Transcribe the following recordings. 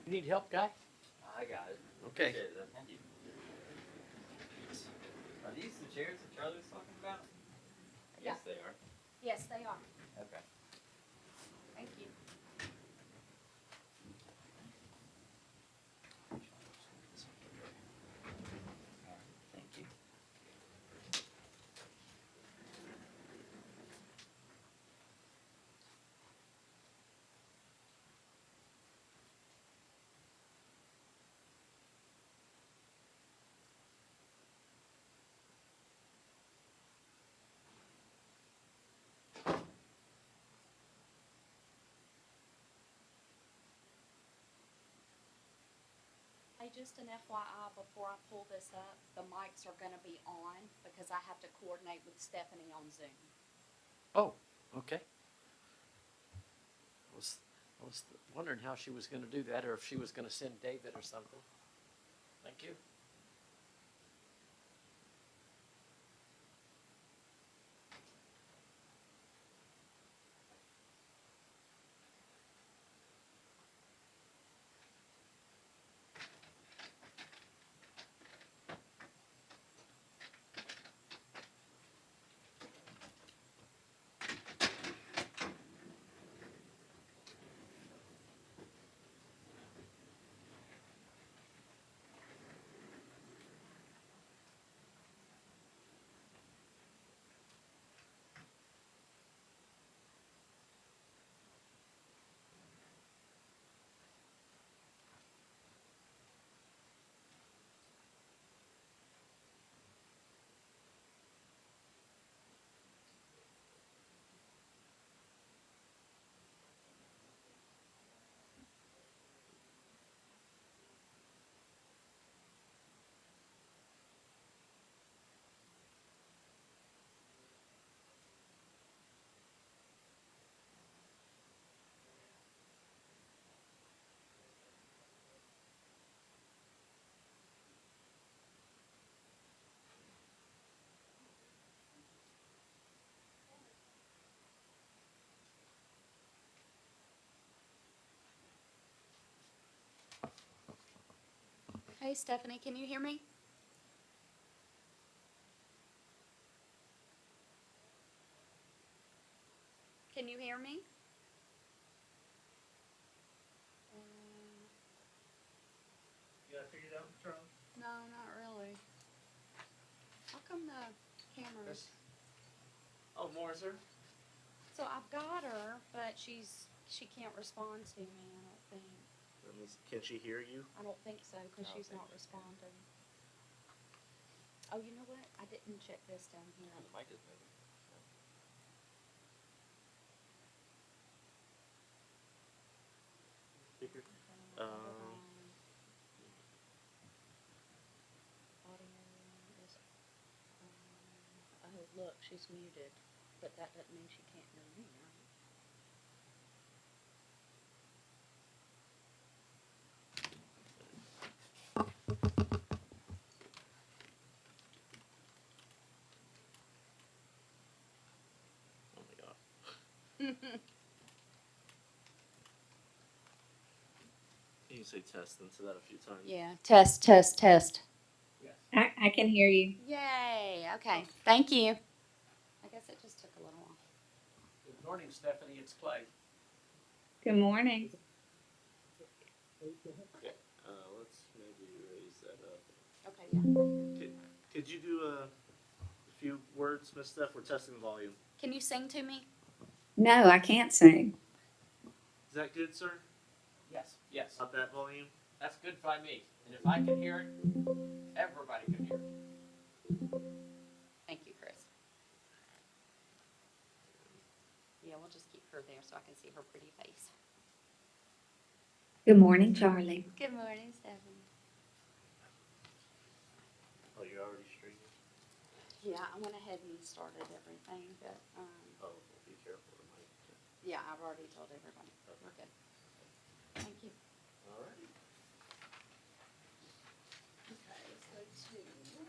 You need help, guy? I got it. Okay. Appreciate it. Thank you. Are these the chairs that Charlie was talking about? Yeah. Yes, they are. Yes, they are. Okay. Thank you. Thank you. Hey, just an FYI, before I pull this up, the mics are gonna be on because I have to coordinate with Stephanie on Zoom. Oh, okay. I was wondering how she was gonna do that, or if she was gonna send David or something. Thank you. Hey, Stephanie, can you hear me? Can you hear me? You got it figured out, Charlie? No, not really. How come the cameras? Oh, more, sir? So I've got her, but she can't respond to me, I don't think. Can she hear you? I don't think so, because I don't she's think not so. responding. Oh, you know what? I didn't check this down here. The mic is moving. Speaker. Audio is, oh, look, she's muted, but that doesn't mean she can't hear me, right? Oh my god. You can say test and say that a few times. Yeah, test, test, test. Yes. I can hear you. Yay, okay, thank you. I guess it just took a little while. Good morning, Stephanie. It's Clay. Good morning. Okay. Let's maybe raise that up. Okay, yeah. Could you do a few words, Miss Steph? We're testing the volume. Can you sing to me? No, I can't sing. Is that good, sir? Yes, yes. Up that volume? That's good by me. And if I can hear it, everybody can hear it. Thank you, Chris. Yeah, we'll just keep her there so I can see her pretty face. Good morning, Charlie. Good morning, Stephanie. Oh, you're already streaming? Yeah, I went ahead and started everything, but, Oh, be careful. It might. yeah, I've already told everybody. Okay. We're good. Thank you. All right. Okay, let's go to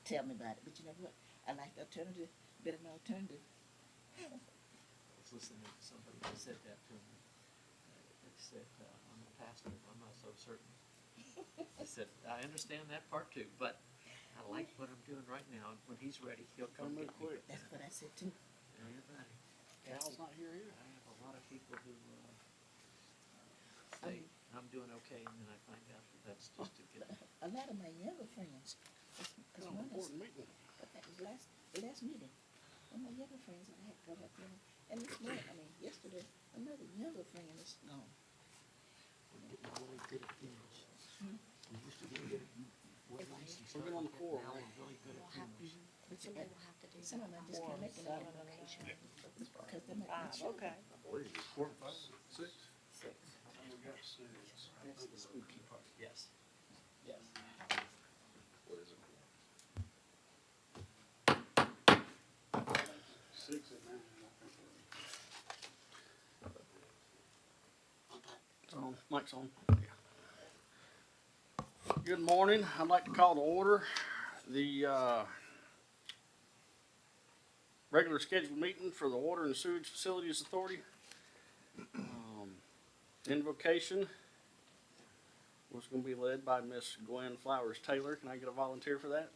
tell me about it, but you know what? I like the alternative better than alternative. I was listening to somebody that said that to me. They said, I'm a pastor, I'm not so certain. I said, I understand that part too, but I like what I'm doing right now. When he's ready, he'll come get me. That's what I said too. Everybody. Cal's not here either. I have a lot of people who, say, I'm doing okay, and then I find out that that's just to get. A lot of my younger friends, cause Oh, one is, important meeting. that was last meeting. One of my younger friends, I had to go up there, and this morning, yesterday, another younger friend is gone. We're getting really good at things. We used to be good at weddings and stuff We're on like the floor, that. Now right? we're really good at We'll have, dinners. But you somebody know, will have to do some of that. them just can't make it on Location. because they're not children. Six. Six. We got six. That's the spooky part. Yes. Yes. What is it? Six at nine, I think. It's on, mic's on. Good morning. I'd like to call to order the, regular scheduled meeting for the Water and Sewage Facilities Authority. Invocation was gonna be led by Miss Gwen Flowers Taylor. Can I get a volunteer for that?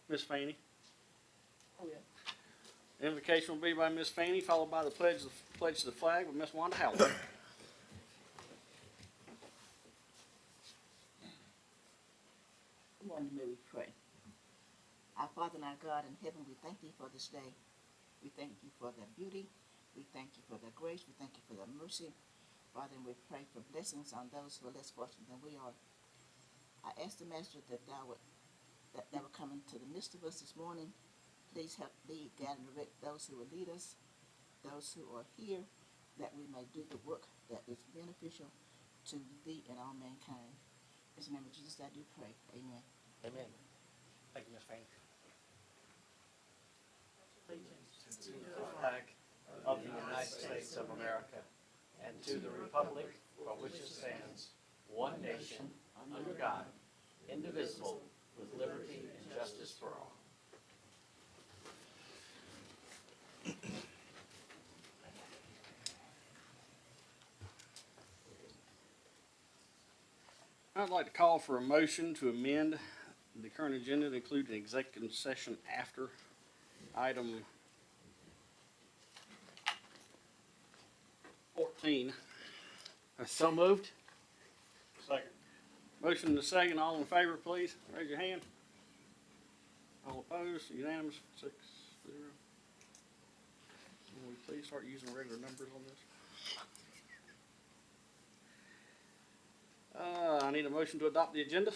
Miss Fanny. Oh, yeah. Invocation will be by Miss Fanny, followed by the pledge to the flag with Miss Wanda Howell. Good morning, may we pray. Our Father and our God in heaven, we thank thee for this day. We thank you for the beauty. We thank you for the grace. We thank you for the mercy. Father, and we pray for blessings on those who are less fortunate than we are. I ask the Master that thou would come into the midst of us this morning. Please help lead, guide, and direct those who will lead us, those who are here, that we may do the work that is beneficial to thee and all mankind. In the name of Jesus, I do pray. Amen. Amen. Thank you, Miss Fanny. To the flag of the United States of America and to the republic for which it stands, one nation, under God, indivisible, with liberty and justice for all. I'd like to call for a motion to amend the current agenda to include an executive session after item 14. So moved. Second. Motion to second. All in favor, please raise your hand. All opposed, unanimous, 6-0. Will we please start using regular numbers on this? I need a motion to adopt the agenda.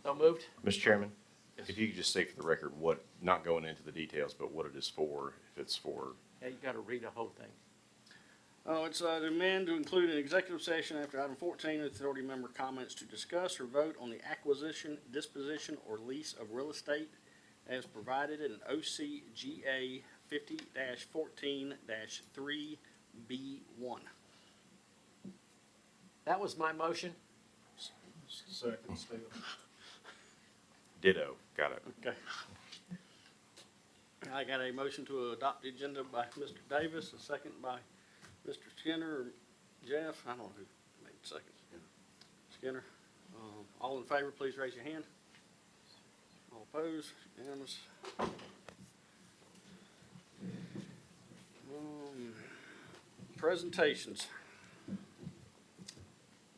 So moved. Mr. Chairman, Yes. if you could just say for the record what, not going into the details, but what it is for, if it's for, Yeah, you gotta read the whole thing. Oh, it's to amend to include an executive session after item 14, authority member comments to discuss or vote on the acquisition, disposition, or lease of real estate as provided in OCGA 50-14-3B1. That was my motion. Second, Steve. ditto, got it. Okay. I got a motion to adopt the agenda by Mr. Davis, a second by Mr. Skinner or Jeff. I don't know who made the second. Skinner. All in favor, please raise your hand. All opposed, unanimous. Presentations.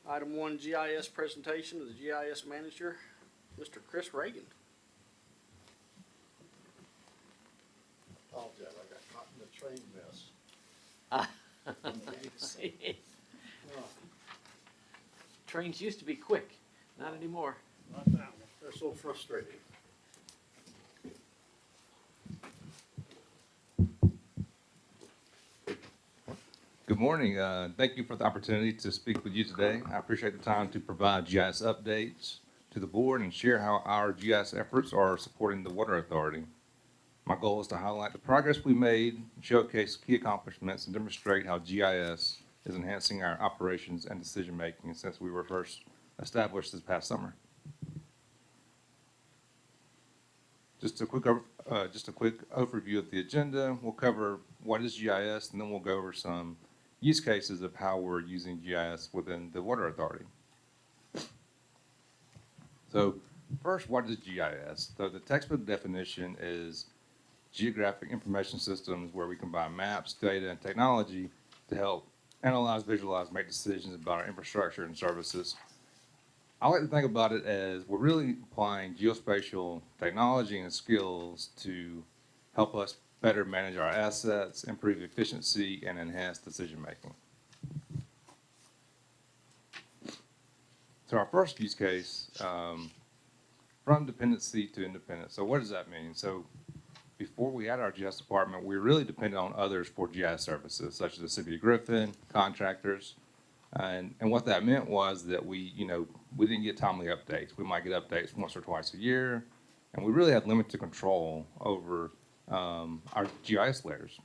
Item 1, GIS presentation of the GIS manager, Mr. Chris Reagan. Apologize, I got caught in the train mess. Trains used to be quick, not anymore. Not that one. They're so frustrating. Good morning. Thank you for the opportunity to speak with you today. I appreciate the time to provide GIS updates to the board and share how our GIS efforts are supporting the Water Authority. My goal is to highlight the progress we made, showcase key accomplishments, and demonstrate how GIS is enhancing our operations and decision-making since we were first established this past summer. just a quick overview of the agenda. We'll cover what is GIS, and then we'll go over some use cases of how we're using GIS within the water authority. So first, what is GIS? So the textbook definition is geographic information systems where we combine maps, data, and technology to help analyze, visualize, make decisions about our infrastructure and services. I like to think about it as we're really applying geospatial technology and skills to help us better manage our assets, improve efficiency, and enhance decision making. So our first use case, from dependency to independence. So what does that mean? So before we had our GIS department, we really depended on others for GIS services, such as the City of Griffin, contractors. And what that meant was that we didn't get timely updates. We might get updates once or twice a year, and we really had limited control over our GIS layers.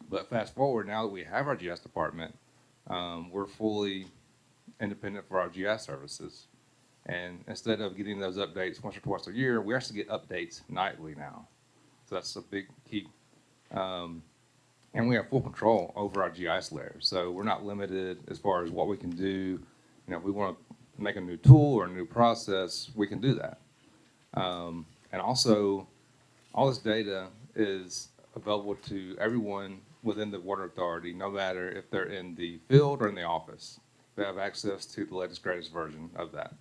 But fast forward, now that we have our GIS department, we're fully independent for our GIS services. And instead of getting those updates once or twice a year, we actually get updates nightly now. So that's a big key. And we have full control over our GIS layers. So we're not limited as far as what we can do. If we want to make a new tool or a new process, we can do that. And also, all this data is available to everyone within the water authority, no matter if they're in the field or in the office. They have access to the latest, greatest version of that.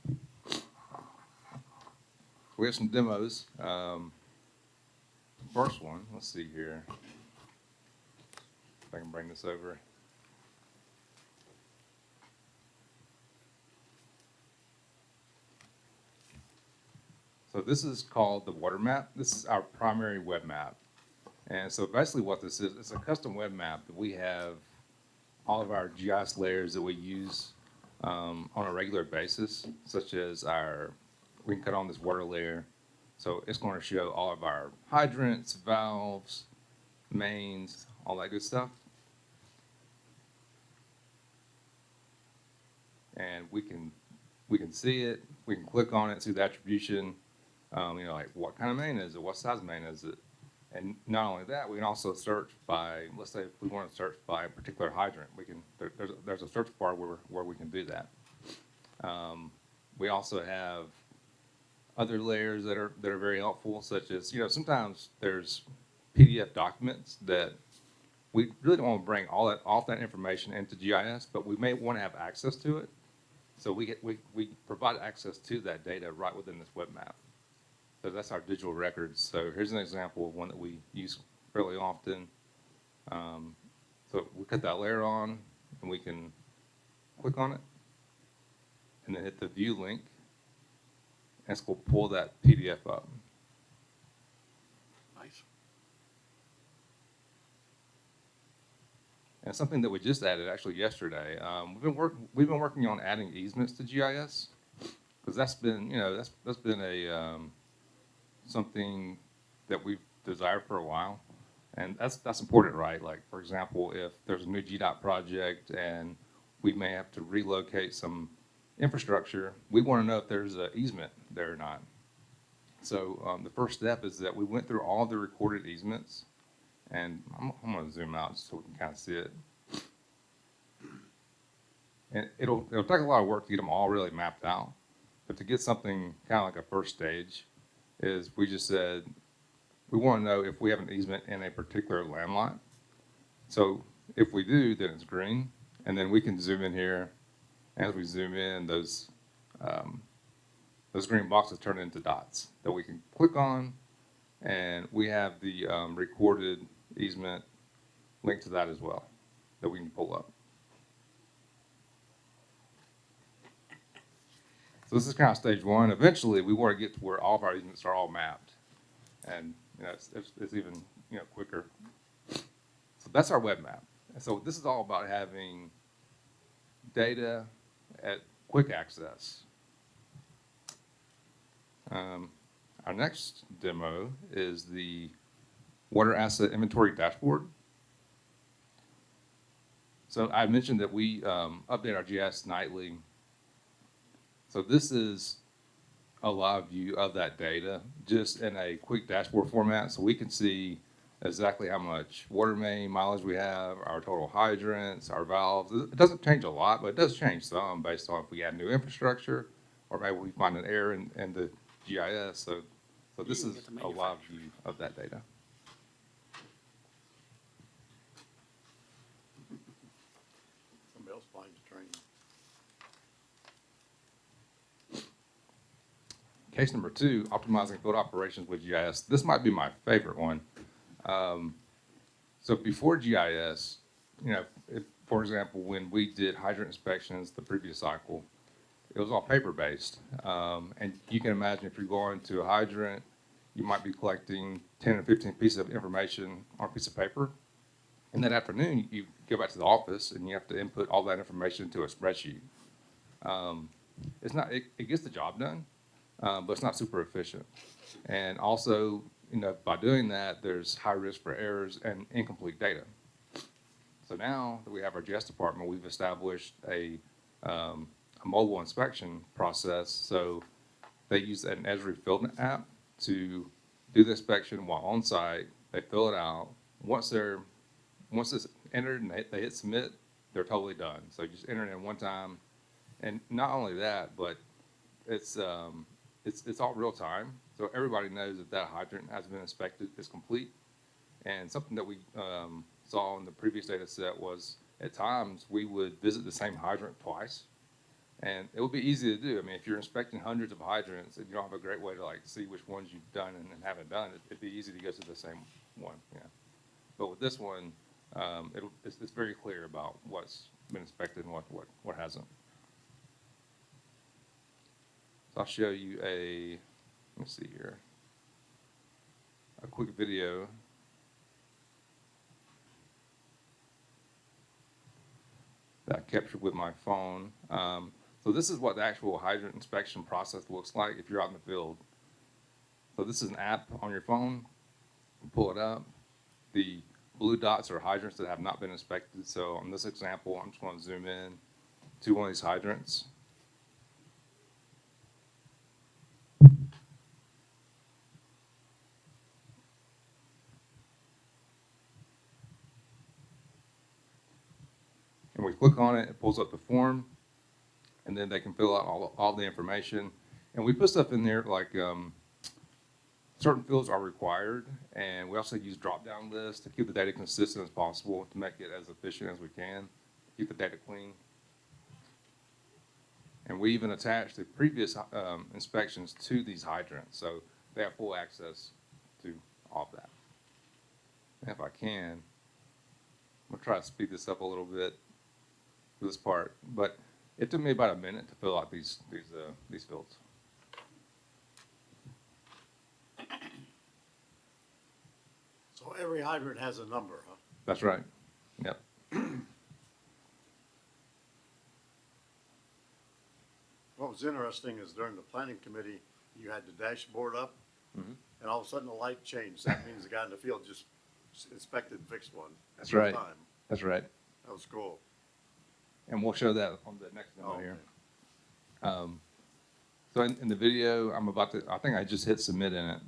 We have some demos. First one, let's see here. If I can bring this over. So this is called the water map. This is our primary web map. And so basically what this is, it's a custom web map that we have all of our GIS layers that we use on a regular basis, such as we can cut on this water layer. So it's going to show all of our hydrants, valves, mains, all that good stuff. And we can see it. We can click on it, see the attribution. Like what kind of main is it? What size main is it? And not only that, we can also search by, let's say, if we want to search by a particular hydrant, we can. There's a search bar where we can do that. We also have other layers that are very helpful, such as sometimes there's PDF documents that we really don't want to bring all that information into GIS, but we may want to have access to it. So we provide access to that data right within this web map. So that's our digital records. So here's an example of one that we use fairly often. So we cut that layer on, and we can click on it, and then hit the view link, and it's going to pull that PDF up. Nice. And something that we just added actually yesterday. We've been working on adding easements to GIS, because that's been a something that we've desired for a while, and that's important, right? Like, for example, if there's a new GDOT project and we may have to relocate some infrastructure, we want to know if there's an easement there or not. So the first step is that we went through all the recorded easements, and I'm going to zoom out so we can kind of see it. And it'll take a lot of work to get them all really mapped out, but to get something kind of like a first stage, is we just said we want to know if we have an easement in a particular land lot. So if we do, then it's green, and then we can zoom in here. As we zoom in, those green boxes turn into dots that we can click on, and we have the recorded easement linked to that as well that we can pull up. So this is kind of stage one. Eventually, we want to get to where all of our easements are all mapped, and it's even quicker. So that's our web map. And so this is all about having data at quick access. Our next demo is the Water Asset Inventory Dashboard. So I mentioned that we update our GIS nightly. So this is a live view of that data just in a quick dashboard format so we can see exactly how much water main mileage we have, our total hydrants, our valves. It doesn't change a lot, but it does change some based on if we add new infrastructure or maybe we find an error in the GIS. So this can is get the a live manufacturer. view of that data. Somebody else buying the train. Case number 2, optimizing field operations with GIS. This might be my favorite one. So before GIS, for example, when we did hydrant inspections the previous cycle, it was all paper-based. And you can imagine if you're going to a hydrant, you might be collecting 10 or 15 pieces of information on a piece of paper. And that afternoon, you go back to the office and you have to input all that information into a spreadsheet. It gets the job done, but it's not super efficient. And also, by doing that, there's high risk for errors and incomplete data. So now that we have our GIS department, we've established a mobile inspection process. So they use an Esri field app to do the inspection while on site. They fill it out. Once it's entered and they hit submit, they're totally done. So you just enter it in one time. And not only that, but it's all real time. So everybody knows that hydrant has been inspected, is complete. And something that we saw in the previous data set was at times we would visit the same hydrant twice. And it would be easy to do. I mean, if you're inspecting hundreds of hydrants and you don't have a great way to see which ones you've done and haven't done, it'd be easy to go to the same one. Yeah. But with this one, it's very clear about what's been inspected and what hasn't. So I'll show you let me see here, a quick video. That I captured with my phone. So this is what the actual hydrant inspection process looks like if you're out in the field. So this is an app on your phone. You pull it up. The blue dots are hydrants that have not been inspected. So on this example, I'm just going to zoom in to one of these hydrants. And we click on it, it pulls up the form, and then they can fill out all the information. And we put stuff in there like certain fields are required, and we also use drop-down lists to keep the data consistent as possible to make it as efficient as we can, keep the data clean. And we even attach the previous inspections to these hydrants, so they have full access to all of that. And if I can, I'm gonna try to speed this up a little bit for this part, but it took me about a minute to fill out these fields. So every hydrant has a number, huh? That's right. Yep. What was interesting is during the planning committee, you had the dashboard up, Mhm. and all of a sudden the light changed. That means the guy in the field just inspected and fixed one. That's at a right. time. That's right. That was cool. And we'll show that on the next demo Oh, here. okay. So in the video, I think I just hit submit in it.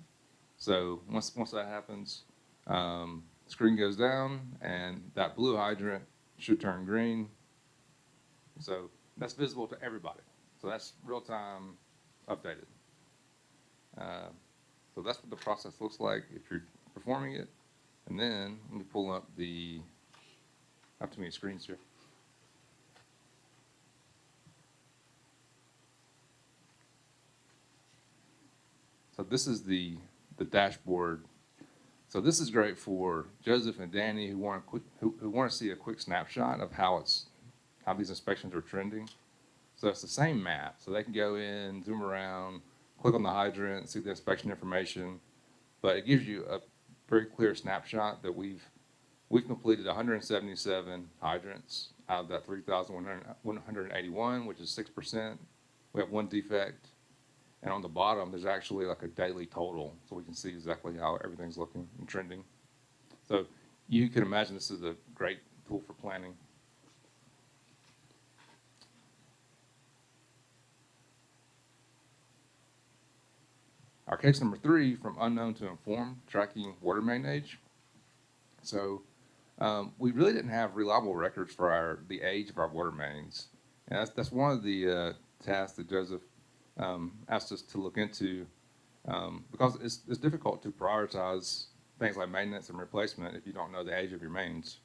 So once that happens, screen goes down and that blue hydrant should turn green. So that's visible to everybody. So that's real time updated. So that's what the process looks like if you're performing it. And then let me pull up not too many screens here. So this is the dashboard. So this is great for Joseph and Danny who want to see a quick snapshot of how these inspections are trending. So it's the same map. So they can go in, zoom around, click on the hydrant, see the inspection information. But it gives you a very clear snapshot that we've completed 177 hydrants out of that 3,181, which is 6%. We have one defect. And on the bottom, there's actually like a daily total, so we can see exactly how everything's looking and trending. So you can imagine this is a great tool for planning. Our case number 3, from unknown to informed, tracking water main age. So we really didn't have reliable records for the age of our water mains. And that's one of the tasks that Joseph asked us to look into, because it's difficult to prioritize things like maintenance and replacement if you don't know the age of your mains.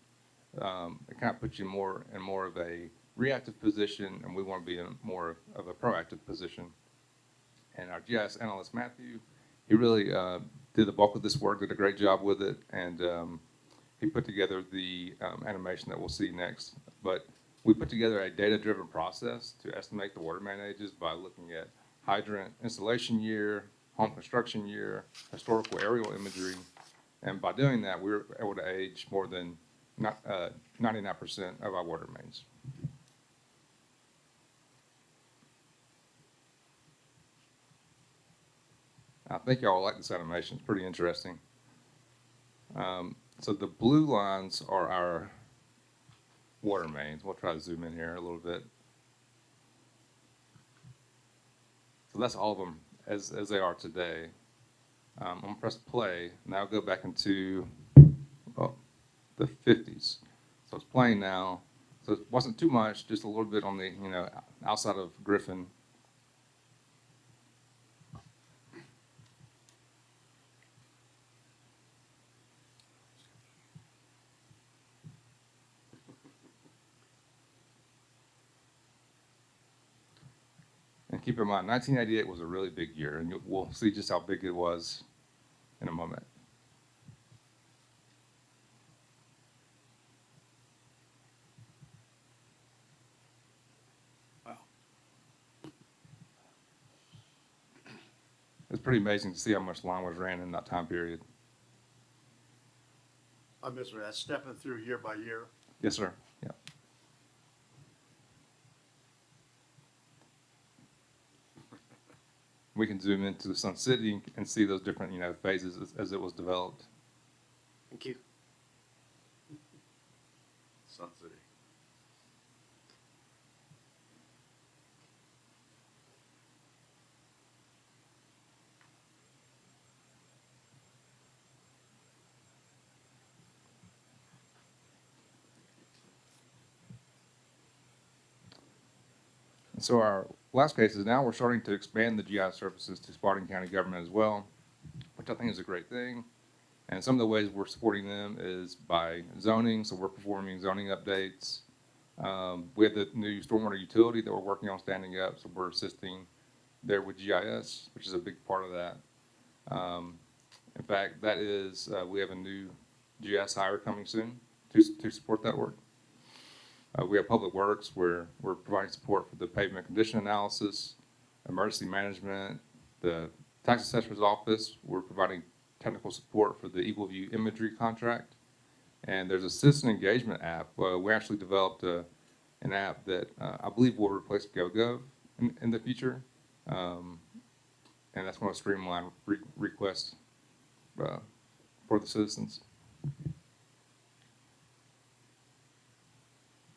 It kind of puts you more and more of a reactive position, and we want to be in more of a proactive position. And our GIS analyst, Matthew, he really did the bulk of this work, did a great job with it, and he put together the animation that we'll see next. But we put together a data-driven process to estimate the water main ages by looking at hydrant installation year, home construction year, historical aerial imagery, and by doing that, we were able to age more than 99% of our water mains. I think y'all like this animation. It's pretty interesting. So the blue lines are our water mains. We'll try to zoom in here a little bit. So that's all of them as they are today. I'm gonna press play. Now go back into the 50s. So it's playing now. So it wasn't too much, just a little bit on the, outside of Griffin. And keep in mind, 1988 was a really big year, and we'll see just how big it was in a moment. Wow. It's pretty amazing to see how much line was ran in that time period. I'm Mr. That's stepping through year by year. Yes, sir. Yeah. We can zoom into the Sun City and see those different, phases as it was developed. Thank you. Sun City. So our last case is now we're starting to expand the GI services to Spartan County government as well, which I think is a great thing. And some of the ways we're supporting them is by zoning. So we're performing zoning updates. We have the new stormwater utility that we're working on standing up. So we're assisting there with GIS, which is a big part of that. In fact, that is, we have a new GIS hire coming soon to support that work. We have Public Works, where we're providing support for the pavement condition analysis, emergency management, the tax assessor's office. We're providing technical support for the Eagle View imagery contract. And there's a citizen engagement app. We actually developed an app that I believe will replace GoGov in the future. And that's going to streamline requests for the citizens.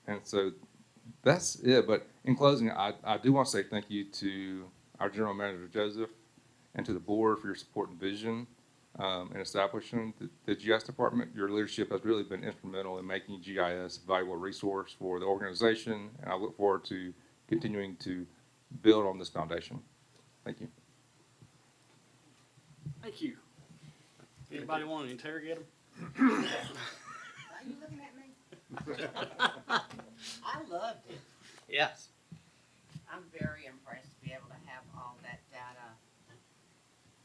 And so that's it. But in closing, I do want to say thank you to our General Manager, Joseph, and to the board for your support and vision in establishing the GIS department. Your leadership has really been instrumental in making GIS a valuable resource for the organization, and I look forward to continuing to build on this foundation. Thank you. Thank you. Anybody want to interrogate him? Are you looking at me? I loved it. Yes. I'm very impressed to be able to have all that data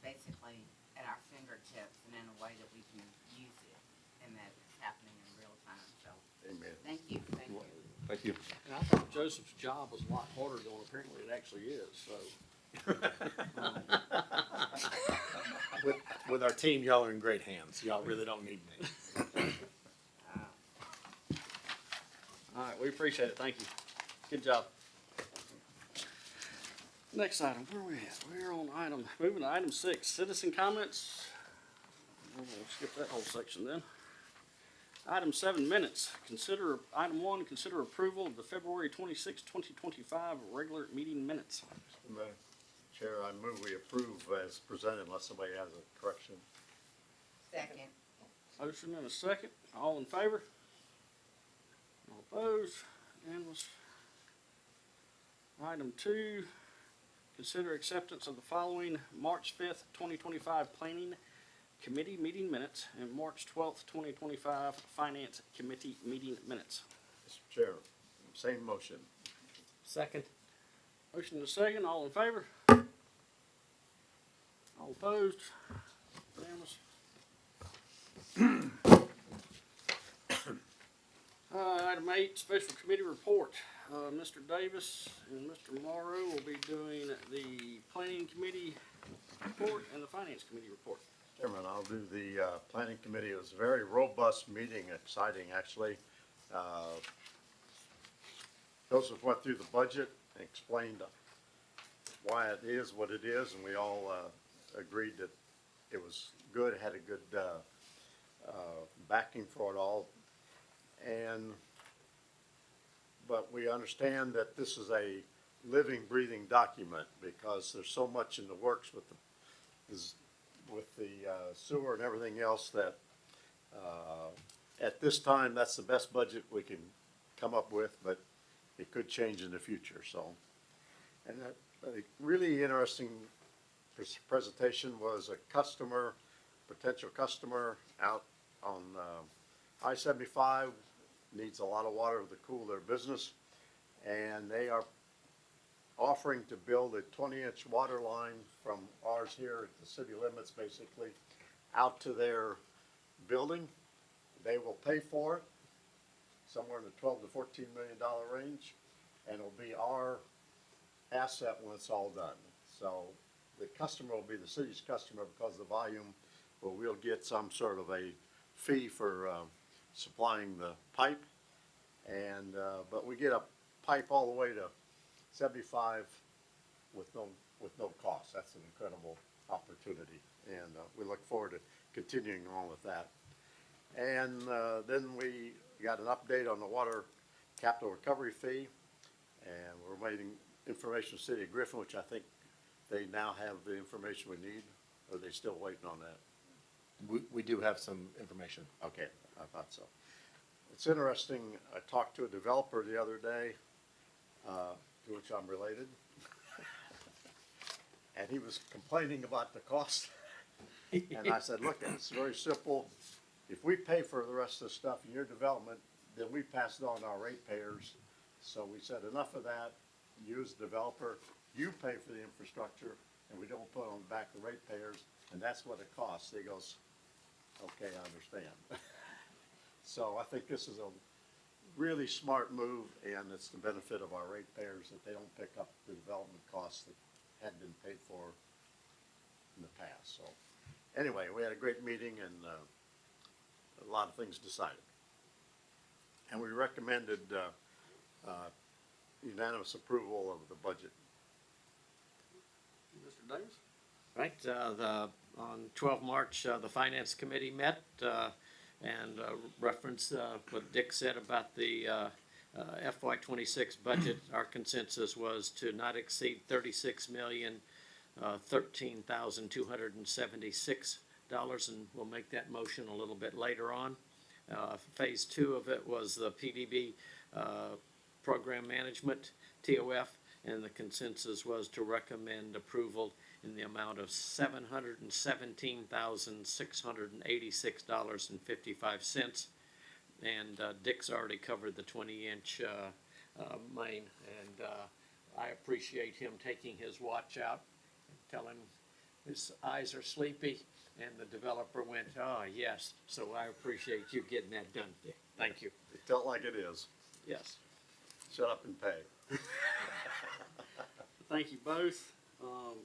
basically at our fingertips and in a way that we can use it and that it's happening in real time. So Amen. thank you, thank you. Thank you. And I thought Joseph's job was a lot harder than apparently it actually is, so. With our team, y'all are in great hands. Y'all really don't need me. All right, we appreciate it. Thank you. Good job. Next item, where are we at? We're on moving to item 6, citizen comments. We'll skip that whole section then. Item 7, minutes. Item 1, consider approval of the February 26, 2025 regular meeting minutes. Chair, I move we approve as presented unless somebody has a correction. Second. Motion and a second. All in favor? All opposed? Unanimous. Item 2, consider acceptance of the following March 5th, 2025 Planning Committee meeting minutes and March 12th, 2025 Finance Committee meeting minutes. Mr. Chair, same motion. Second. Motion and a second. All in favor? All opposed? Unanimous. Item 8, special committee report. Mr. Davis and Mr. Morrow will be doing the planning committee report and the finance committee report. Chairman, I'll do the planning committee. It was a very robust meeting, exciting actually. Joseph went through the budget and explained why it is what it is, and we all agreed that it was good, had a good backing for it all. But we understand that this is a living, breathing document because there's so much in the works with the sewer and everything else that at this time, that's the best budget we can come up with, but it could change in the future, so. And a really interesting presentation was a customer, potential customer out on I-75, needs a lot of water to cool their business, and they are offering to build a 20-inch water line from ours here at the city limits, basically, out to their building. They will pay for it, somewhere in the $12 to $14 million range, and it'll be our asset when it's all done. So the customer will be the city's customer because of the volume, but we'll get some sort of a fee for supplying the pipe, and but we get a pipe all the way to 75 with no cost. That's an incredible opportunity, and we look forward to continuing on with that. And then we got an update on the water capital recovery fee, and we're waiting information from the City of Griffin, which I think they now have the information we need. Or are they still waiting on that? We do have some information. Okay, I thought so. It's interesting, I talked to a developer the other day, to which I'm related. And he was complaining about the cost. And I said, look, it's very simple. If we pay for the rest of the stuff in your development, then we pass it on to our ratepayers. So we said, enough of that, you as a developer, you pay for the infrastructure, and we don't put it on the back of the ratepayers, and that's what it costs. He goes, okay, I understand. So I think this is a really smart move, and it's the benefit of our ratepayers that they don't pick up the development costs that had been paid for in the past. So anyway, we had a great meeting and a lot of things decided. And we recommended unanimous approval of the budget. Mr. Davis? Right, on 12 March, the Finance Committee met and referenced what Dick said about the FY26 budget. Our consensus was to not exceed $36,013,276, and we'll make that motion a little bit later on. Phase 2 of it was the PDB program management, TOF, and the consensus was to recommend approval in the amount of $717,686.55. And Dick's already covered the 20-inch main, and I appreciate him taking his watch out, telling his eyes are sleepy, and the developer went, oh, yes. So I appreciate you getting that done, Dick. Thank you. Tell it like it is. Yes. Shut up and pay. Thank you both.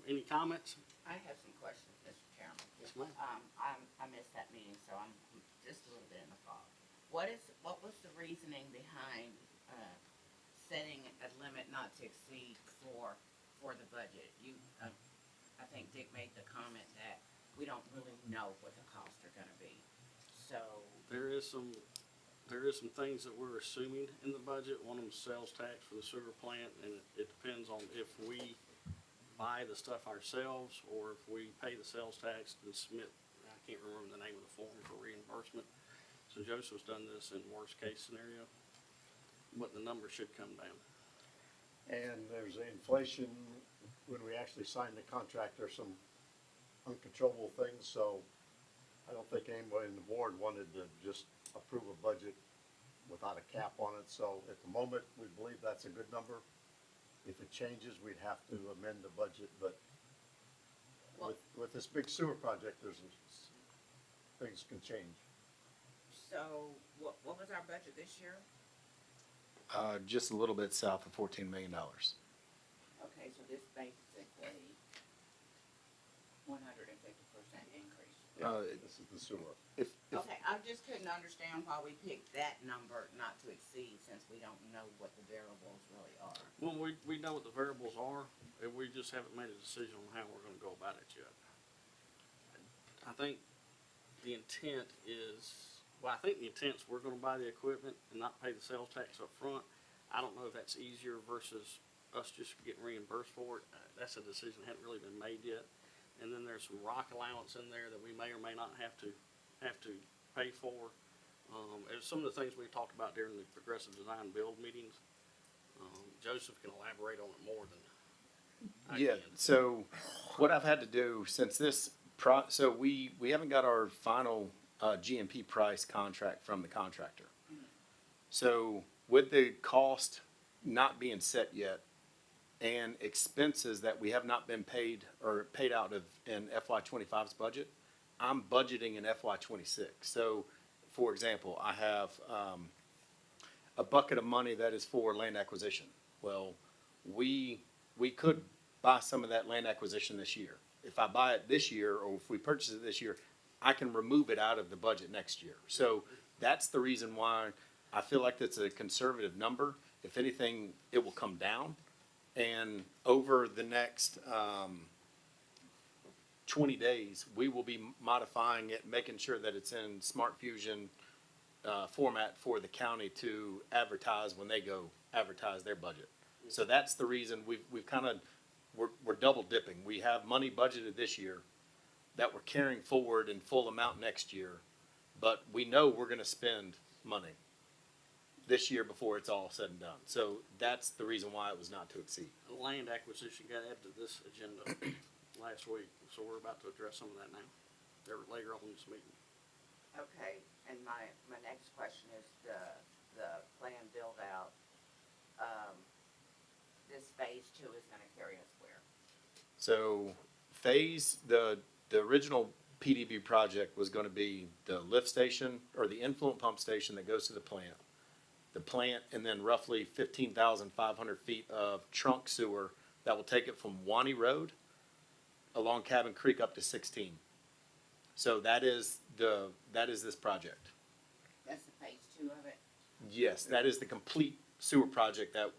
Any comments? I have some questions, Mr. Chairman. Yes, ma'am. I missed that meeting, so I'm just a little bit in the fog. What was the reasoning behind, setting a limit not to exceed for the budget? I think Dick made the comment that we don't really know what the costs are gonna be, so. There is some things that we're assuming in the budget. One of them is sales tax for the sewer plant, and it depends on if we buy the stuff ourselves, or if we pay the sales tax and submit, I can't remember the name of the form for reimbursement. So Joseph's done this in worst case scenario, but the number should come down. And there's inflation, when we actually signed the contract, there's some uncontrollable things, so I don't think anybody on the board wanted to just approve a budget without a cap on it, so at the moment, we believe that's a good number. If it changes, we'd have to amend the budget, but with this big sewer project, things can change. So, what was our budget this year? Just a little bit south of $14 million. Okay, so this basically 150% increase. This is the sewer. If Okay, I just couldn't understand why we picked that number not to exceed, since we don't know what the variables really are. Well, we know what the variables are, and we just haven't made a decision on how we're gonna go about it yet. I think the intent is, well, I think the intent's we're gonna buy the equipment and not pay the sales tax up front. I don't know if that's easier versus us just getting reimbursed for it. That's a decision that hadn't really been made yet. And then there's some rock allowance in there that we may or may not have to pay for. And some of the things we talked about during the progressive design build meetings. Joseph can elaborate on it more than I Yeah, can. so what I've had to do since this so we haven't got our final GMP price contract from the contractor. So with the cost not being set yet and expenses that we have not been paid or paid out of in FY 25's budget, I'm budgeting in FY 26. So, for example, I have a bucket of money that is for land acquisition. Well, we could buy some of that land acquisition this year. If I buy it this year, or if we purchase it this year, I can remove it out of the budget next year. So that's the reason why I feel like that's a conservative number. If anything, it will come down. And over the next 20 days, we will be modifying it, making sure that it's in Smart Fusion format for the county to advertise when they go advertise their budget. So that's the reason we've kind of, we're double dipping. We have money budgeted this year that we're carrying forward in full amount next year, but we know we're going to spend money this year before it's all said and done. So that's the reason why it was not to exceed. Land acquisition got added to this agenda last week, so we're about to address some of that now. They're later on in this meeting. Okay, and my next question is the plan build out. This phase 2 is gonna carry us where? So the original PDB project was going to be the lift station or the influent pump station that goes to the plant, and then roughly 15,500 feet of trunk sewer that will take it from Wani Road along Cabin Creek up to 16. So that is this project. That's the phase 2 of it? Yes, that is the complete sewer project that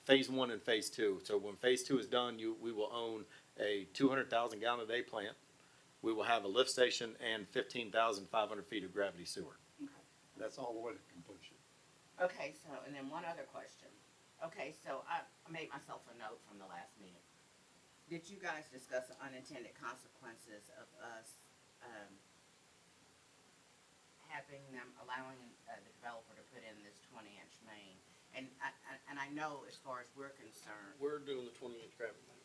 phase 1 and phase 2. So when phase 2 is done, we will own a 200,000 gallon a day plant. We will have a lift station and 15,500 feet of gravity sewer. That's all the way to completion. Okay, so, and then one other question. Okay, so I made myself a note from the last meeting. Did you guys discuss the unintended consequences of us, allowing the developer to put in this 20-inch main? And I know as far as we're concerned, We're doing the 20-inch gravity main.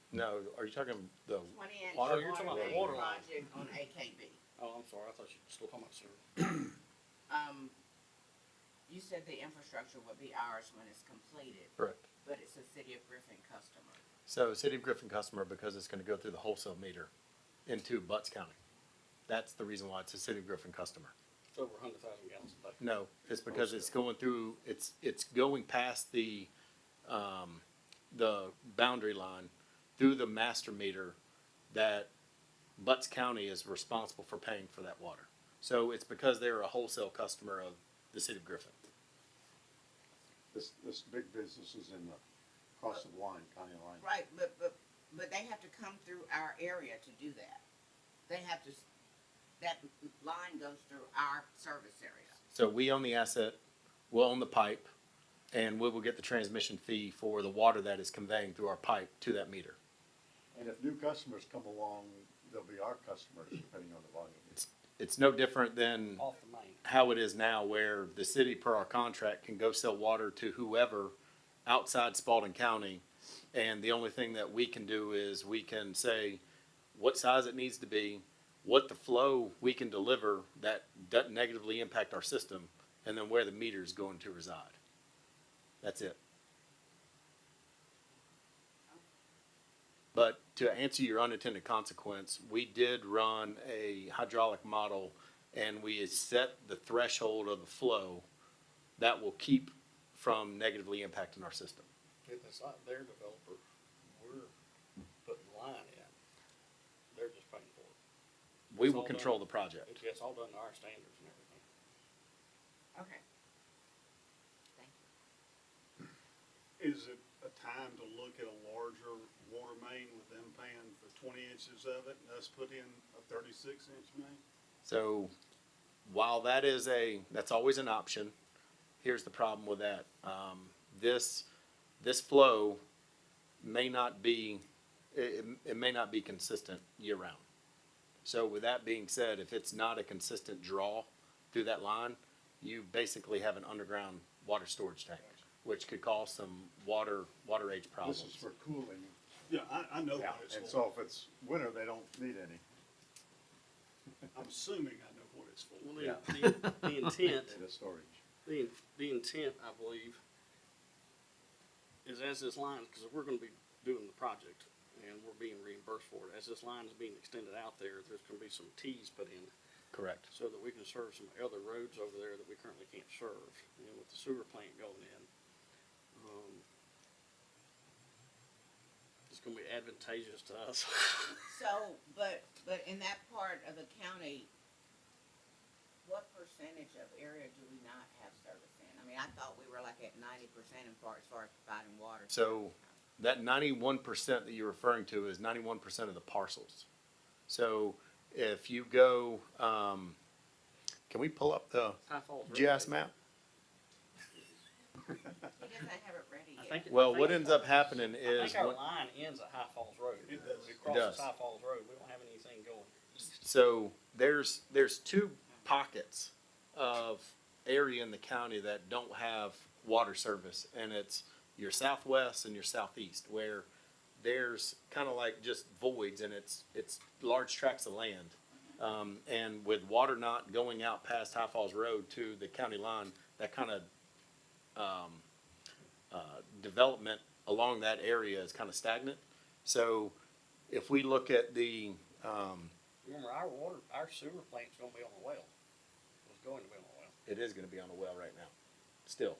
No, are you talking the 20-inch Water- water you're talking about main water line. project on AKB. Oh, I'm sorry, I thought you were still talking about sewer. You said the infrastructure would be ours when it's completed, correct? but it's a City of Griffin customer. So City of Griffin customer because it's going to go through the wholesale meter into Butts County. That's the reason why it's a City of Griffin customer. It's over 100,000 gallons a day. No, it's because it's going through, it's going past the boundary line through the master meter that Butts County is responsible for paying for that water. So it's because they're a wholesale customer of the City of Griffin. This big business is in the across the line, county line. Right, but they have to come through our area to do that. They have to, that line goes through our service area. So we own the asset, we'll own the pipe, and we will get the transmission fee for the water that is conveying through our pipe to that meter. And if new customers come along, they'll be our customers depending on the volume. It's no different than Off the main. how it is now, where the city, per our contract, can go sell water to whoever outside Spalding County. And the only thing that we can do is we can say what size it needs to be, what the flow we can deliver that doesn't negatively impact our system, and then where the meter is going to reside. That's it. But to answer your unintended consequence, we did run a hydraulic model and we had set the threshold of the flow that will keep from negatively impacting our system. If it's not their developer, we're putting the line in. They're just paying for it. We It's will all control done. the project. It's all done to our standards and everything. Okay. Thank you. Is it a time to look at a larger water main with them paying for 20 inches of it and us put in a 36-inch main? So while that's always an option, here's the problem with that. This flow may not be, it may not be consistent year round. So with that being said, if it's not a consistent draw through that line, you basically have an underground water storage tank, which could cause some water age problems. This is for cooling, Yeah, I know Yeah, what it's and for. so if it's winter, they don't need any. I'm assuming I know what it's for. Well, Yeah. the intent, The storage. the intent, I believe, is as this line, because if we're gonna be doing the project and we're being reimbursed for it, as this line is being extended out there, there's gonna be some Ts put in Correct. so that we can serve some other roads over there that we currently can't serve, with the sewer plant going in. It's gonna be advantageous to us. So, but in that part of the county, what percentage of area do we not have service in? I mean, I thought we were like at 90% as far as providing water. So that 91% that you're referring to is 91% of the parcels. So if you go, can we pull up the High Falls Road. GIS map? He doesn't have it ready I yet. think Well, what ends up happening I is, think our when- line ends at High Falls Road. It does. It It crosses does. High Falls Road. We don't have anything going east. so there's two pockets of area in the county that don't have water service, and it's your southwest and your southeast, where there's kind of like just voids, and it's large tracts of land. And with water not going out past High Falls Road to the county line, that kind of development along that area is kind of stagnant. So if we look at the, Remember, our sewer plant's gonna be on a well. It's going to be on a well. it is gonna be on a well right now, still.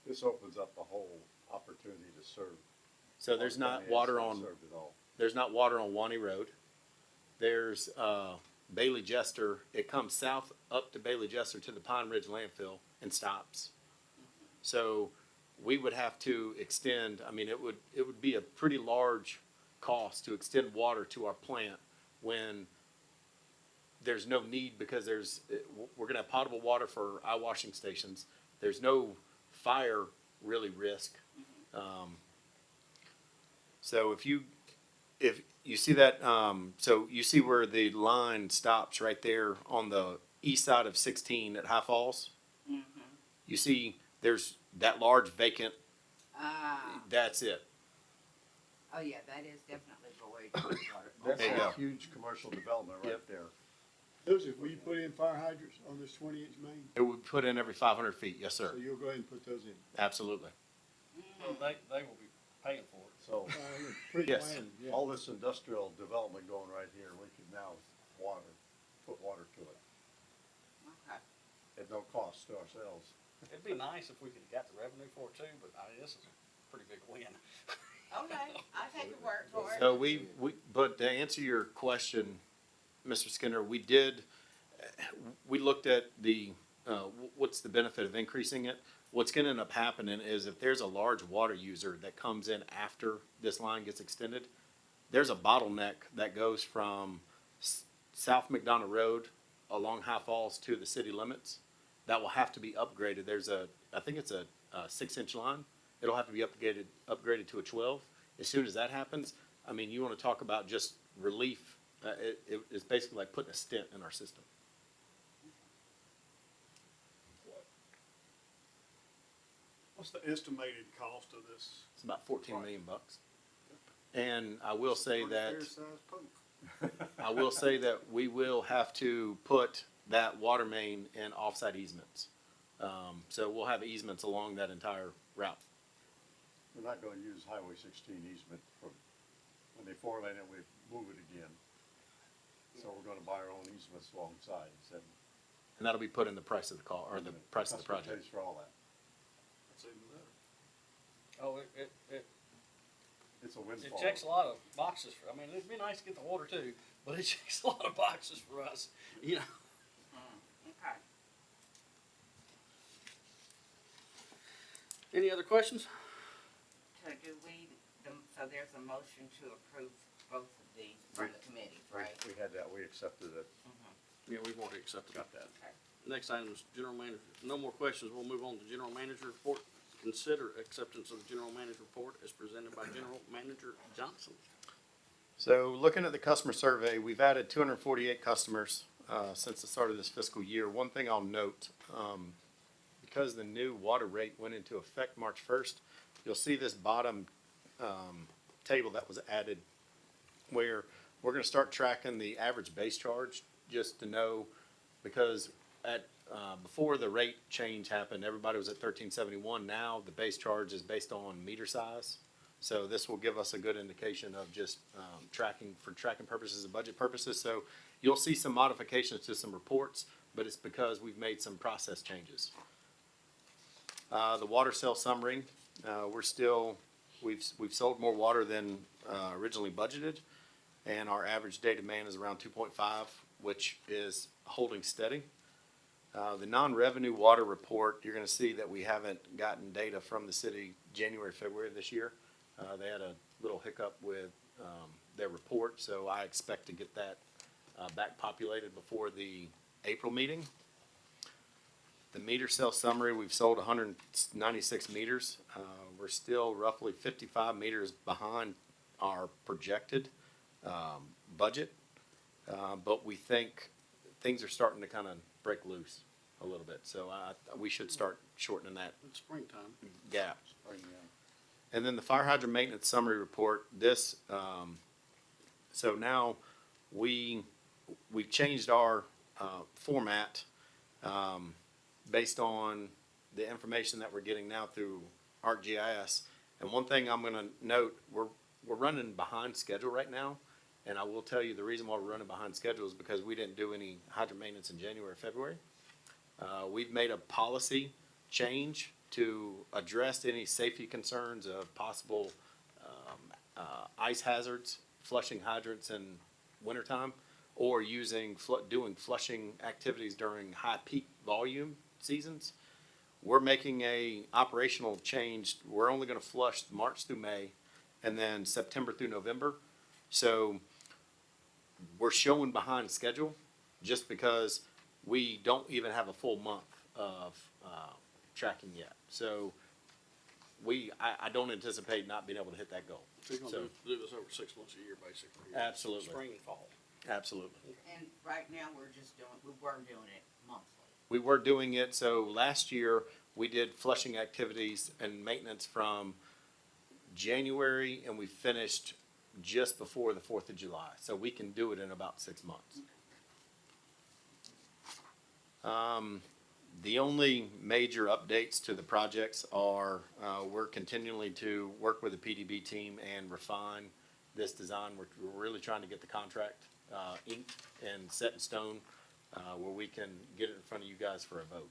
This opens up a whole opportunity to serve. So there's not It's water not on, served at all. there's not water on Wanny Road. There's, Bailey Jester, it comes south up to Bailey Jester to the Pine Ridge landfill and stops. So we would have to extend, I mean, it would be a pretty large cost to extend water to our plant when there's no need, because we're gonna have potable water for eye washing stations. There's no fire really risk. So if you see that, so you see where the line stops right there on the east side of 16 at High Falls? You see there's that large vacant, that's it. Oh, yeah, that is definitely void. That's There you go. a huge commercial development right Yep. there. Joseph, will you put in fire hydrants on this 20-inch main? It would put in every 500 feet, yes, So sir, you'll go ahead and put those in. absolutely. Well, they will be paying for it. So Yes. Pre-planned, yeah. all this industrial development going right here, we could now put water to it Okay. at no cost to ourselves. It'd be nice if we could get the revenue for it too, but I mean, this is a pretty big win. Okay, I'll take your word for it. So but to answer your question, Mr. Skinner, we looked at what's the benefit of increasing it? What's gonna end up happening is if there's a large water user that comes in after this line gets extended, there's a bottleneck that goes from South McDonough Road along High Falls to the city limits. that will have to be upgraded. I think it's a 6-inch line. It'll have to be upgraded to a 12. As soon as that happens, I mean, you want to talk about just relief. It's basically like putting a stent in our system. What's the estimated cost of this? It's about $14 million. And I will say that, I will say that we will have to put that water main in offsite easements. So we'll have easements along that entire route. We're not gonna use Highway 16 easement from, when they four-lane it, we move it again. So we're gonna buy our own easements alongside, instead. And that'll be put in the price of the call, or the price of the Customer project. pays for all that. That's even better. Oh, It's a it windfall. checks a lot of boxes for, I mean, it'd be nice to get the water too, but it checks a lot of boxes for us, you know. Okay. Any other questions? So do we, so there's a motion to approve both of these from the committee, right? We had that, we accepted it. Yeah, we've already accepted. Got that. Okay. Next item is general manager. No more questions. We'll move on to general manager report. Consider acceptance of the general manager report as presented by General Manager Johnson. So looking at the customer survey, we've added 248 customers since the start of this fiscal year. One thing I'll note, because the new water rate went into effect March 1st, you'll see this bottom table that was added where we're going to start tracking the average base charge just to know, because before the rate change happened, everybody was at $13.71. Now the base charge is based on meter size. So this will give us a good indication of just tracking purposes and budget purposes. So you'll see some modifications to some reports, but it's because we've made some process changes. The water sale summary, we've sold more water than originally budgeted, and our average day demand is around 2.5, which is holding steady. The non-revenue water report, you're gonna see that we haven't gotten data from the city January, February of this year. They had a little hiccup with their report, so I expect to get that back populated before the April meeting. The meter sale summary, we've sold 196 meters. We're still roughly 55 meters behind our projected budget, but we think things are starting to kind of break loose a little bit. So we should start shortening that It's springtime. gap. And then the fire hydrant maintenance summary report, this, so now we've changed our format based on the information that we're getting now through ArcGIS. And one thing I'm gonna note, we're running behind schedule right now. And I will tell you, the reason why we're running behind schedule is because we didn't do any hydrant maintenance in January or February. We've made a policy change to address any safety concerns of possible ice hazards, flushing hydrants in wintertime, or doing flushing activities during high peak volume seasons. We're making a operational change. We're only gonna flush March through May, and then September through November. So we're showing behind schedule just because we don't even have a full month of tracking yet. So I don't anticipate not being able to hit that goal. So you're gonna do this over 6 months a year, basically. Absolutely. Spring and fall. Absolutely. And right now, we weren't doing it monthly. We were doing it, so last year, we did flushing activities and maintenance from January, and we finished just before the 4th of July. So we can do it in about 6 months. The only major updates to the projects are, we're continuing to work with the PDB team and refine this design. We're really trying to get the contract inked and set in stone, where we can get it in front of you guys for a vote.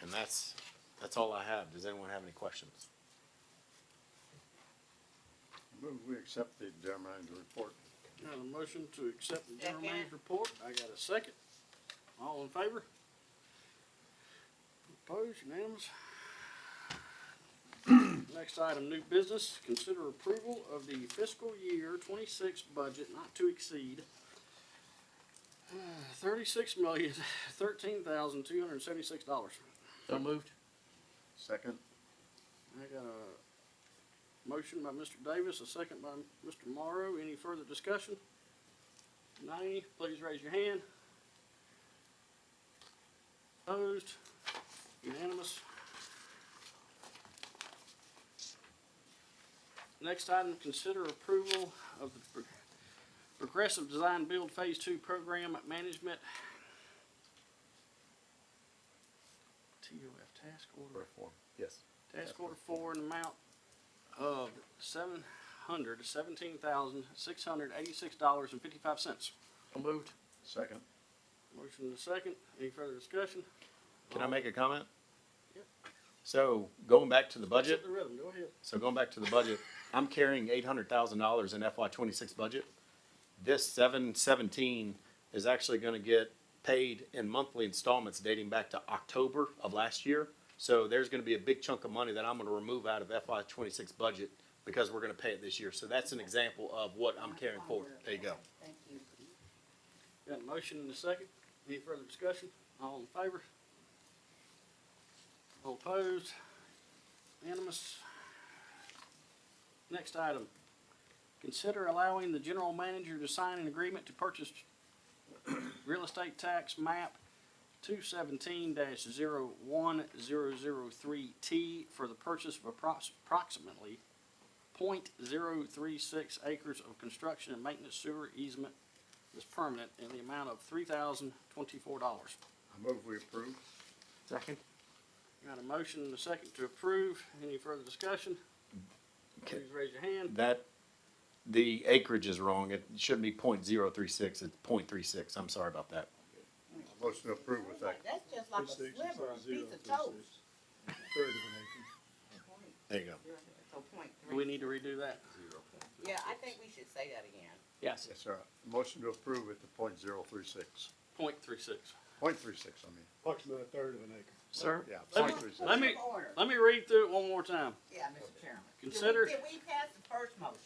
And that's all I have. Does anyone have any questions? Move we accept the general manager report. Got a motion to accept the general Second. manager's report. I got a second. All in favor? Opposed, unanimous. Next item, new business. Consider approval of the fiscal year 26 budget not to exceed $36,013,276. So moved. Second? I got a motion by Mr. Davis, a second by Mr. Morrow. Any further discussion? Nay, please raise your hand. Opposed? Unanimous. Next item, consider approval of the Progressive Design Build Phase 2 Program Management. TOF Task Order. Yes. Task Order 4 in the amount of $717,686.55. So moved. Second? Motion and a second. Any further discussion? Can I make a comment? Yep. So going back to the budget, Hit the rhythm, go ahead. I'm carrying $800,000 in FY '26 budget. This 717 is actually gonna get paid in monthly installments dating back to October of last year. So there's gonna be a big chunk of money that I'm gonna remove out of FY '26 budget because we're gonna pay it this year. So that's an example of what I'm carrying forward. There you go. Thank you. Got a motion and a second. Any further discussion? All in favor? All opposed? Unanimous. Next item. Consider allowing the general manager to sign an agreement to purchase real estate tax map 217-01003T for the purchase of approximately .036 acres of construction and maintenance sewer easement is permanent in the amount of $3,024. I move we approve. Second. Got a motion and a second to approve. Any further discussion? Okay. Please raise your hand. The acreage is wrong. It shouldn't be .036, it's .36. I'm sorry about that. Motion to approve with that. That's just like a sliver, a piece of toast. There you go. So point Do three. we need to redo that? Yeah, I think we should say that again. Yes. Yes, sir. Motion to approve at the .036. .36. .36, I mean. Approximately a third of an acre. Sir? Yeah, Let me- .36. Let me, Order. let me read through it one more time. Yeah, Mr. Chairman. Consider- Did we pass the first motion?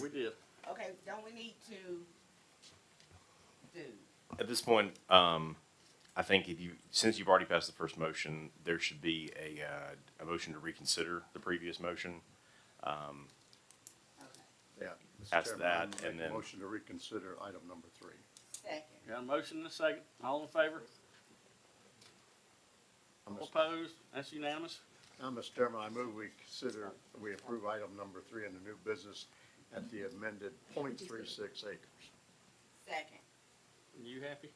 We did. Okay, don't we need to do? At this point, I think since you've already passed the first motion, there should be a motion to reconsider the previous motion. Okay, Yeah. Mr. That's Chairman, that, I make and a then- motion to reconsider item number 3. second. Got a motion and a second. All in favor? All opposed? That's unanimous. Now, Mr. Chairman, I move we approve item number 3 in the new business at the amended .36 acres. Second. You happy?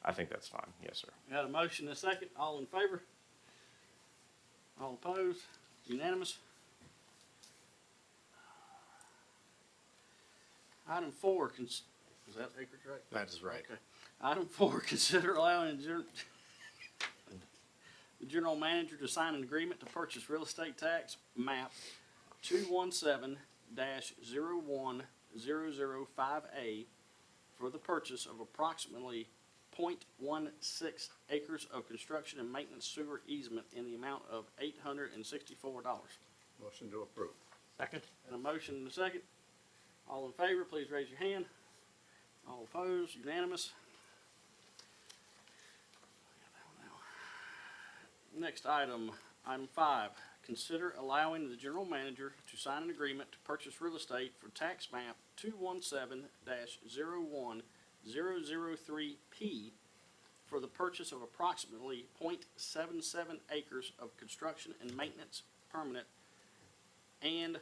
I think that's fine. Yes, sir. Got a motion and a second. All in favor? All opposed? Unanimous. Item 4, is that acreage right? That is right. Okay. Item 4, consider allowing the general manager to sign an agreement to purchase real estate tax map 217-01005A for the purchase of approximately .16 acres of construction and maintenance sewer easement in the amount of $864. Motion to approve. Second. And a motion and a second. All in favor, please raise your hand. All opposed, unanimous. Next item, item 5, consider allowing the general manager to sign an agreement to purchase real estate for tax map 217-01003P for the purchase of approximately .77 acres of construction and maintenance permanent and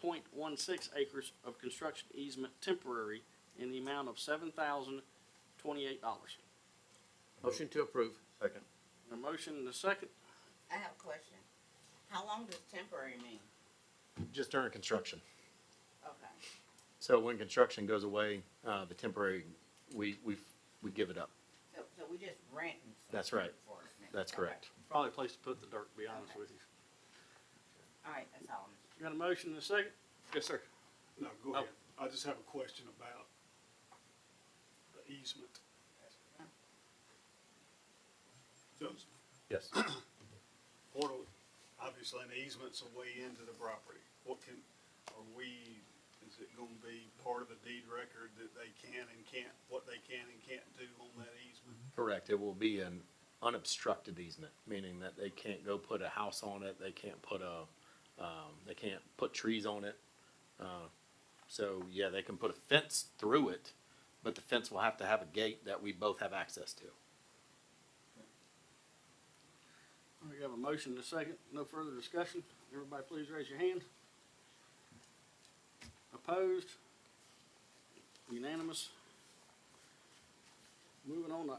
.16 acres of construction easement temporary in the amount of $7,028. Motion to approve. Second. A motion and a second. I have a question. How long does temporary mean? Just during construction. Okay. So when construction goes away, the temporary, we give it up. So we just renting. some That's right. for us now. That's Okay. correct. Probably a place to put the dirt, to be honest with you. All right, that's all. You got a motion and a second? Yes, sir. No, go Oh. ahead. I just have a question about the easement. Joseph, Yes. obviously an easement's a way into the property. Is it gonna be part of the deed record that they can and can't, what they can and can't correct. It will be an unobstructed easement, meaning that they can't go put a house on it, they can't put they can't put trees on it. So, yeah, they can put a fence through it, but the fence will have to have a gate that we both have access to. We have a motion and a second. No further discussion. Everybody please raise your hand. Opposed? Unanimous. Moving on to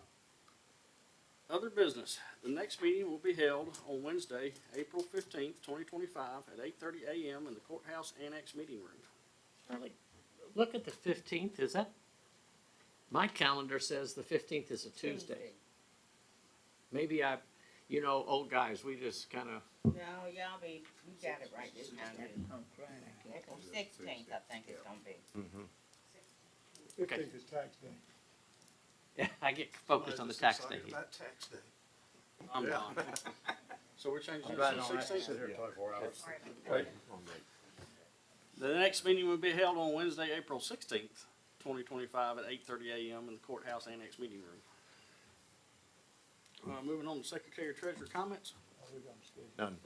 other business. The next meeting will be held on Wednesday, April 15th, 2025 at 8:30 a.m. in the Courthouse Annex Meeting Room. Charlie, look at the 15th, is that? My calendar says the 15th is a Tuesday. Maybe old guys, we just kinda, No, y'all be, you got it right this time. April 16th, I think it's gonna be. okay, is tax day. yeah, I get focused on the tax day. That tax day. I'm Yeah. gone. So we're changing it Right to on, 16th. sit here 24 hours. Okay. The next meeting will be held on Wednesday, April 16th, 2025 at 8:30 a.m. in the Courthouse Annex Meeting Room. Moving on to Secretary or Treasurer comments. None.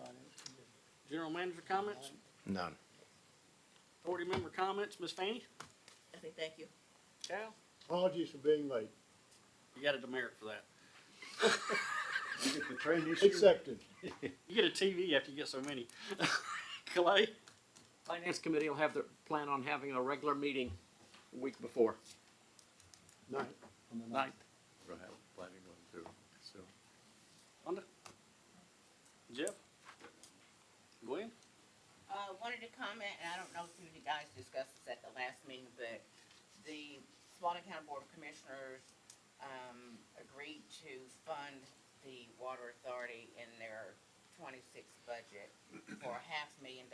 General Manager comments. None. Authority member comments. Ms. Fanny? I think, thank you. Cal? Apologies for being late. You got a demerit for that. You get the train this Accepted. You get a TV after you get so many. Clay? Finance Committee will plan on having a regular meeting a week before. Night. Ninth. We'll have planning one too, so. Wanda? Jeff? Gwen? Wanted to comment, and I don't know if you guys discussed this at the last meeting, but the Spalding County Board of Commissioners, agreed to fund the Water Authority in their 26 budget for $500,000.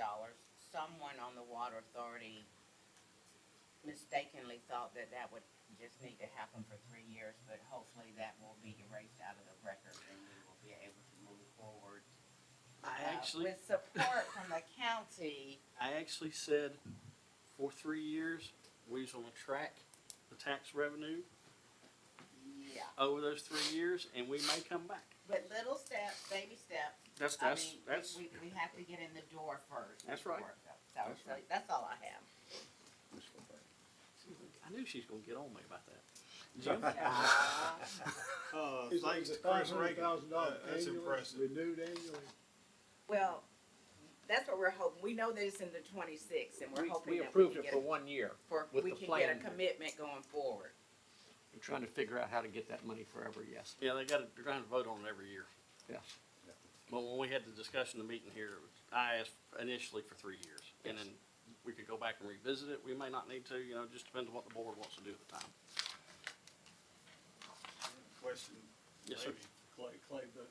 Someone on the Water Authority mistakenly thought that would just need to happen for 3 years, but hopefully that will be erased out of the record and we will be able to move forward. With support from the county. I actually said for 3 years, we was gonna track the tax revenue Yeah. over those 3 years, and we may come back. But little steps, baby steps. That's, I that's, mean, that's, we have to get in the door first. That's right. So that's all I have. I knew she's gonna get on me about that. Jim? Thanks to Chris Reagan. That's impressive. Renewed annually. Well, that's what we're hoping. We know that it's in the 26th, and we're hoping We that we approved can it get for 1 year. with we the can get a plan. commitment going forward. We're trying to figure out how to get that money forever, yes. Yeah, they're trying to vote on it every year. Yes. But when we had the discussion, the meeting here, I asked initially for 3 years. And then we could go back and revisit it. We may not need to, just depends on what the board wants to do at the time. Question. Yes, sir. maybe, Clay, the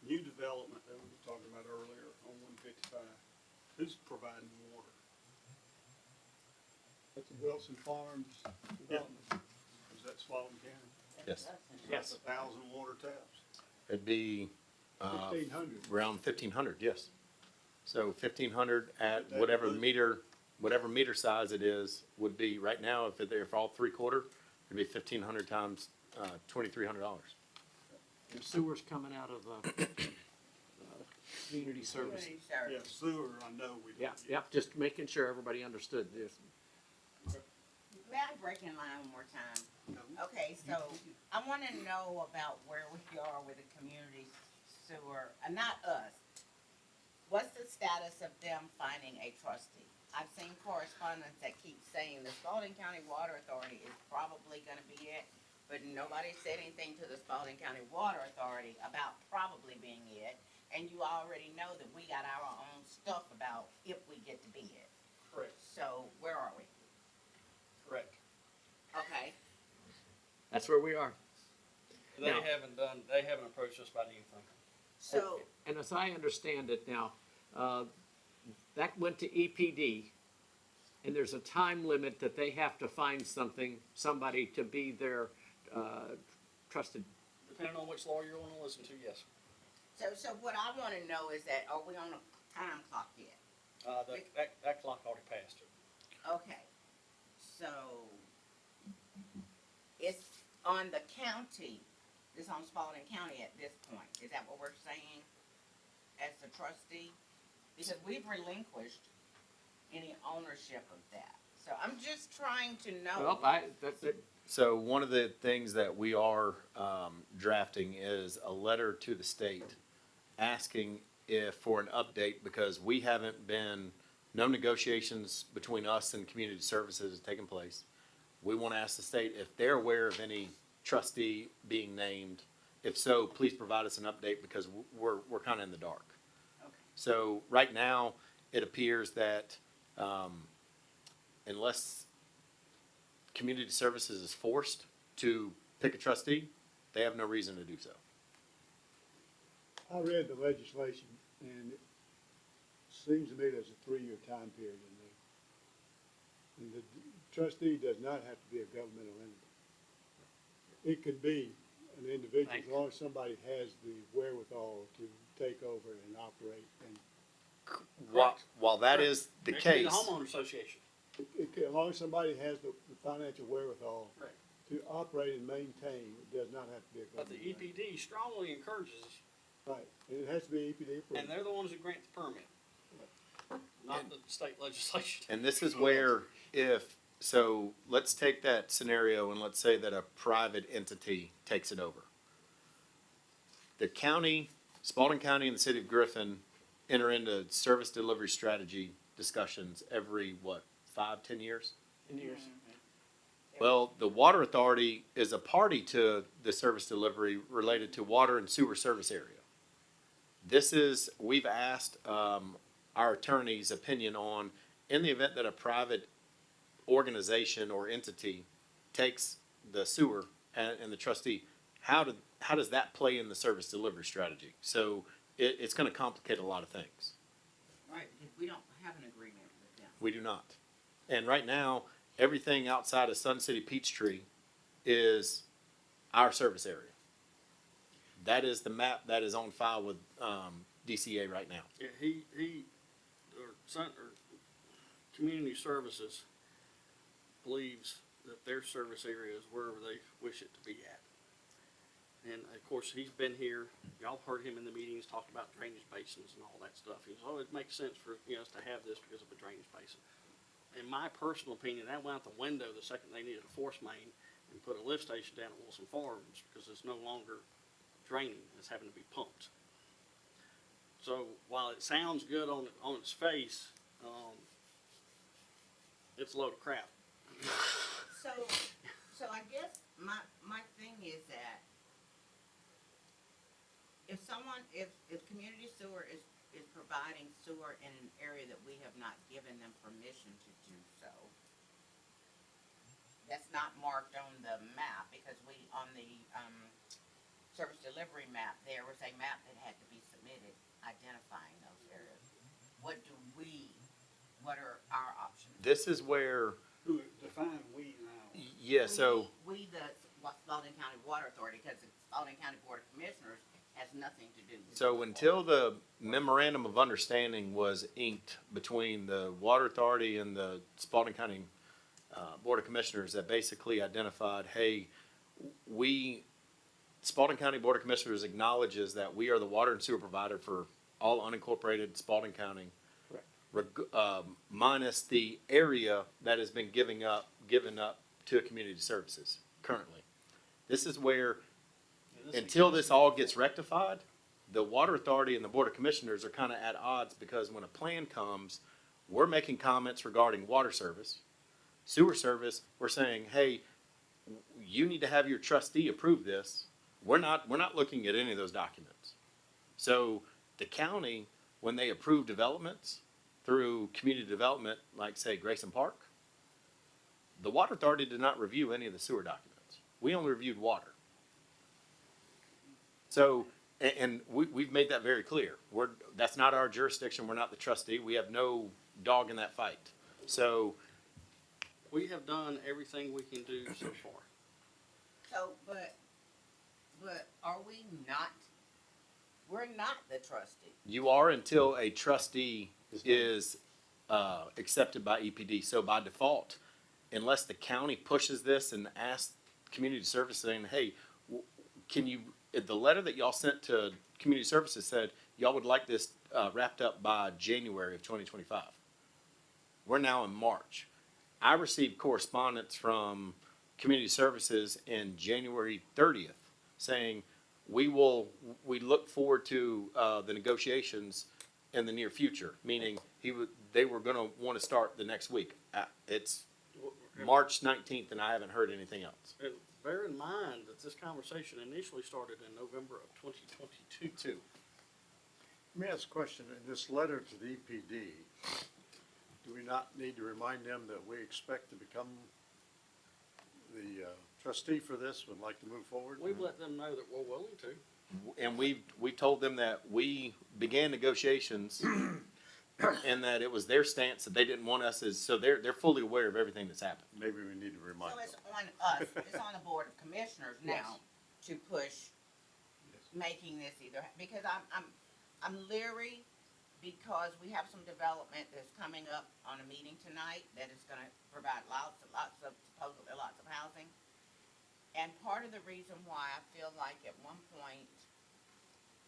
new development that we were talking about earlier on 155, who's providing water? That's the Wilson Farms development. Is that Spalding County? Yes. Yes. 1,000 water taps. It'd be, 1,500. around 1,500, yes. So 1,500 at That whatever would- meter size it is would be, right now, if they're all 3/4, it'd be 1,500 times, $2,300. And sewer's coming out of, community service. Community service. Yeah, sewer, I know we don't Yeah, get. yeah, just making sure everybody understood this. May I break in line one more time? Okay, so I want to know about where we are with the community sewer, not us. What's the status of them finding a trustee? I've seen correspondence that keeps saying the Spalding County Water Authority is probably gonna be it, but nobody said anything to the Spalding County Water Authority about probably being it. And you already know that we got our own stuff about if we get to be it. Correct. So where are we? Correct. Okay. That's where we are. They Now- haven't approached us about anything. So, And as I understand it now, that went to EPD, and there's a time limit that they have to find somebody to be their trusted. Depending on which lawyer you want to listen to, yes. so what I wanna know is that, are we on a time clock yet? That clock already passed. Okay, so it's on the county It's on Spalding County at this point. Is that what we're saying as the trustee? Because we've relinquished any ownership of that. So I'm just trying to know. Well, So one of the things that we are drafting is a letter to the state asking if, for an update, because we haven't been, no negotiations between us and community services has taken place. We want to ask the state if they're aware of any trustee being named. If so, please provide us an update because we're kind of in the dark. Okay. So right now, it appears that unless community services is forced to pick a trustee, they have no reason to do so. I read the legislation, and it seems to me there's a 3-year time period in there. And the trustee does not have to be a governmental entity. It could be an individual, as long as somebody has the wherewithal to take over and operate. And While that is the It could be case, the homeowner association. as long as somebody has the financial wherewithal Right. to operate and maintain, it does not have to be a But the governmental entity. EPD strongly encourages, Right, and it has to be EPD approved. and they're the ones that grant the permit, not the state legislation. and this is where so let's take that scenario and let's say that a private entity takes it over. The county, Spalding County and the city of Griffin enter into service delivery strategy discussions every, 5-10 years? In years. Well, the water authority is a party to the service delivery related to water and sewer service area. We've asked our attorney's opinion on, in the event that a private organization or entity takes the sewer and the trustee, how does that play in the service delivery strategy? So it's gonna complicate a lot of things. Right, because we don't have an agreement with them. We do not. And right now, everything outside of Sun City Peachtree is our service area. That is the map that is on file with DCA right now. Yeah, or Community Services believes that their service area is wherever they wish it to be at. And of course, he's been here, y'all heard him in the meetings talking about drainage basins and all that stuff. He says, oh, it makes sense for, us to have this because of a drainage basin. In my personal opinion, that went out the window the second they needed a force main and put a lift station down at Wilson Farms because it's no longer draining, it's having to be pumped. So while it sounds good on its face, it's a load of crap. So I guess my thing is that if community sewer is providing sewer in an area that we have not given them permission to do so, that's not marked on the map, because on the service delivery map, there was a map that had to be submitted identifying those areas. What are our options? This is where, Who define we now? yeah, so. We, the Spalding County Water Authority, because the Spalding County Board of Commissioners has nothing to do with it. So until the memorandum of understanding was inked between the Water Authority and the Spalding County Board of Commissioners that basically identified, hey, Spalding County Board of Commissioners acknowledges that we are the water and sewer provider for all unincorporated Spalding County, minus the area that has been given up to community services currently. This is where, until this all gets rectified, the Water Authority and the Board of Commissioners are kind of at odds, because when a plan comes, we're making comments regarding water service. Sewer service, we're saying, hey, you need to have your trustee approve this. We're not looking at any of those documents. So the county, when they approve developments through community development, like say Grayson Park, the Water Authority did not review any of the sewer documents. We only reviewed water. So, and we've made that very clear. That's not our jurisdiction. We're not the trustee. We have no dog in that fight. So, We have done everything we can do so far. So, but are we not, we're not the trustee. you are until a trustee is accepted by EPD. So by default, unless the county pushes this and asks community service saying, hey, can you, the letter that y'all sent to Community Services said y'all would like this wrapped up by January of 2025. We're now in March. I received correspondence from Community Services in January 30th saying we look forward to the negotiations in the near future, meaning they were going to want to start the next week. It's March 19th and I haven't heard anything else. And bear in mind that this conversation initially started in November of 2022. Let me ask a question. In this letter to the EPD, do we not need to remind them that we expect to become the trustee for this, would like to move forward? We've let them know that we're willing to. And we told them that we began negotiations and that it was their stance that they didn't want us so they're fully aware of everything that's happened. Maybe we need to remind So them. it's on us, it's on the Board of Commissioners now to push making this either, because I'm leery because we have some development that's coming up on a meeting tonight that is gonna provide supposedly lots of housing. And part of the reason why I feel like at one point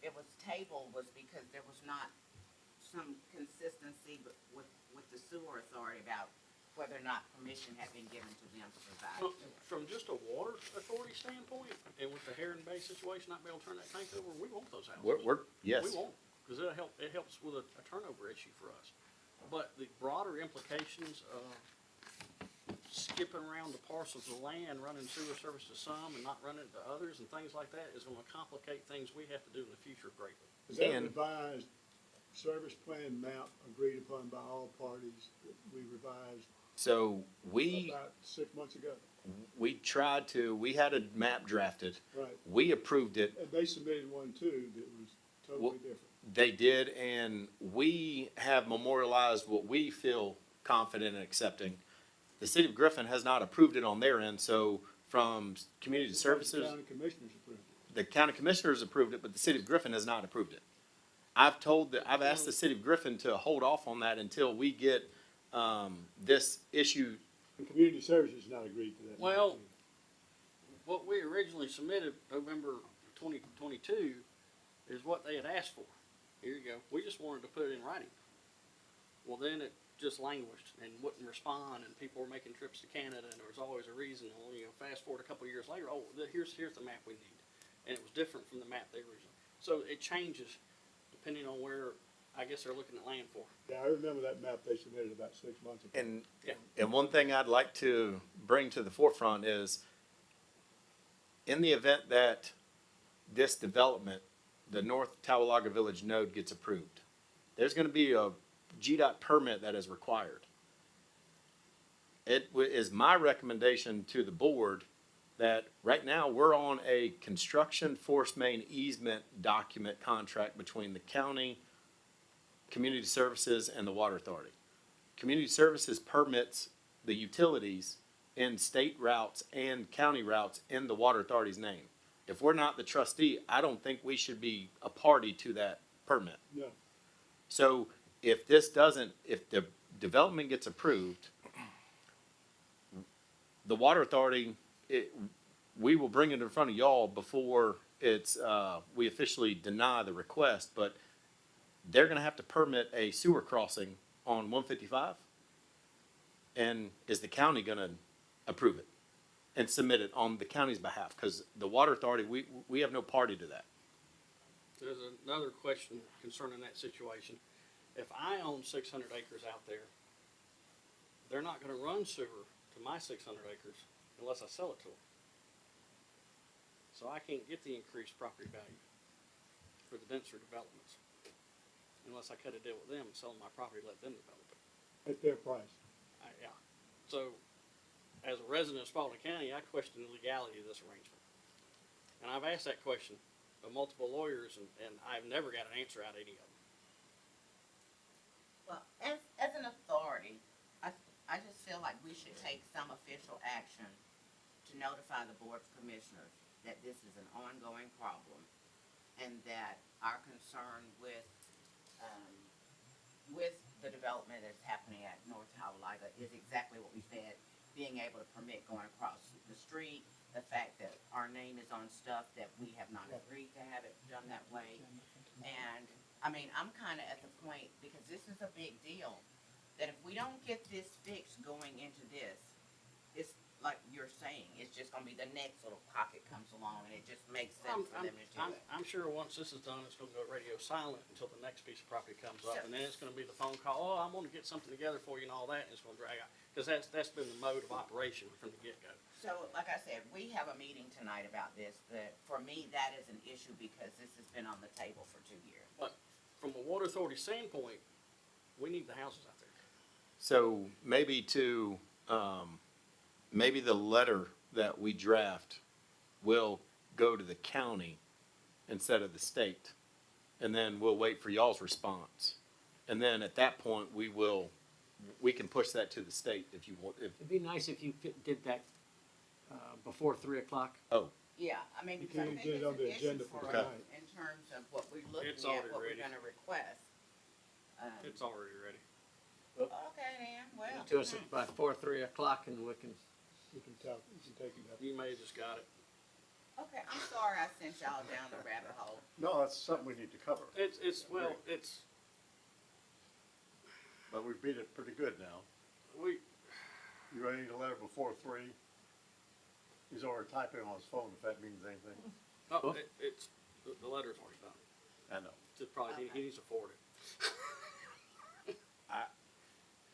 it was tabled was because there was not some consistency with the sewer authority about whether or not permission had been given to them to provide. From just a water authority standpoint, and with the Heron Bay situation, not be able to turn that tank over, we want those houses. Yes. We won't, because it helps with a turnover issue for us. But the broader implications of skipping around the parcels of land, running sewer service to some and not running it to others and things like that is gonna complicate things we have to do in the future greatly. Is that revised service plan map agreed upon by all parties that we revised So about 6 months ago? we had a map drafted. Right. We approved it. And they submitted one too that was totally different. They did, and we have memorialized what we feel confident in accepting. The city of Griffin has not approved it on their end, so from Community Services, The county commissioners approved it. the county commissioners approved it, but the city of Griffin has not approved it. I've asked the city of Griffin to hold off on that until we get, this issue. The community services not agreed to that. Well, what we originally submitted November 2022 is what they had asked for. Here you go. We just wanted to put it in writing. Well, then it just languished and wouldn't respond, and people were making trips to Canada, and there was always a reason. Well, fast forward a couple of years later, here's the map we need, and it was different from the map they originally. So it changes depending on where I guess they're looking at land for. Yeah, I remember that map they submitted about 6 months ago. And one thing I'd like to bring to the forefront is, in the event that this development, the North Tawalaga Village node gets approved, there's gonna be a GDOT permit that is required. It is my recommendation to the board that right now we're on a construction force main easement document contract between the county, Community Services, and the Water Authority. Community Services permits the utilities in state routes and county routes in the Water Authority's name. If we're not the trustee, I don't think we should be a party to that permit. No. So if the development gets approved, the Water Authority, we will bring it in front of y'all before we officially deny the request, but they're gonna have to permit a sewer crossing on 155. And is the county gonna approve it and submit it on the county's behalf? Because the Water Authority, we have no party to that. There's another question concerning that situation. If I own 600 acres out there, they're not gonna run sewer to my 600 acres unless I sell it to them. So I can't get the increased property value for the denser developments unless I cut a deal with them and sell them my property, let them develop it. At their price. Yeah. So, as a resident of Spalding County, I question the legality of this arrangement. And I've asked that question of multiple lawyers, and I've never got an answer out of any of them. Well, as an authority, I just feel like we should take some official action to notify the Board of Commissioners that this is an ongoing problem and that our concern with the development that's happening at North Tawalaga is exactly what we said, being able to permit going across the street, the fact that our name is on stuff that we have not agreed to have it done that way. And, I mean, I'm kinda at the point, because this is a big deal, that if we don't get this fixed going into this, it's like you're saying, it's just gonna be the next little pocket comes along and it just makes sense for them to do it. I'm sure once this is done, it's gonna go radio silent until the next piece of property comes up, So- and then it's gonna be the phone call, oh, I'm gonna get something together for you and all that, and it's gonna drag out. Cause that's been the mode of operation from the get-go. So, like I said, we have a meeting tonight about this, that, for me, that is an issue because this has been on the table for 2 years. But from a water authority standpoint, we need the houses out there. So maybe maybe the letter that we draft will go to the county instead of the state. And then we'll wait for y'all's response. And then at that point, we can push that to the state if you want, It'd be nice if you did that, before 3 o'clock. Yeah, I mean, You because I can't think get it it's on an the issue agenda for for us tonight. in terms of what we're looking It's at, already what we're ready. gonna request. It's already ready. Okay then, well. To us by 3 o'clock, and we can. You can talk, you can take it up. You may have just got it. Okay, I'm sorry I sent y'all down the rabbit hole. No, that's something we need to cover, It's, but we beat it pretty good now. we, You ready to letter before 3? He's already typing on his phone, if that means anything. the letter's already done. I know. Just probably, he needs to forward it.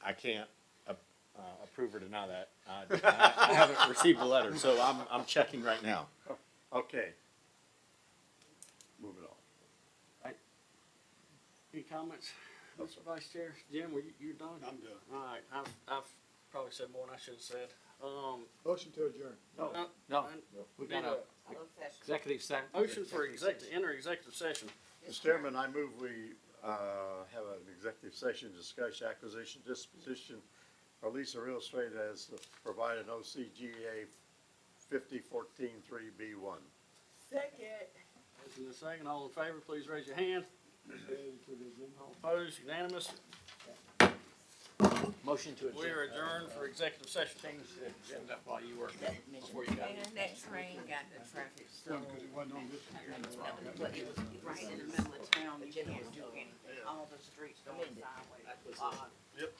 I can't approve or deny that. I haven't received the letter, so I'm checking right now. Okay. Moving on. Any comments, Mr. Vice Chair? Jim, you done? I'm done. All right, I've probably said more than I should have said. Motion to adjourn. No, we got a Closed session. executive session. Motion for enter executive session. Mr. Chairman, I move we, have an executive session, discuss acquisition, disposition, or lease of real estate as provided in OCGA 50143B1. Second. Motion is second. All in favor, please raise your hand. All opposed, unanimous. Motion to We are adjourned for executive session. Change the agenda while you were, before you got here. And that train got the traffic so. Because it wasn't on this one. But it was right in the middle of town, you can't do anything, all the streets going sideways. Yep.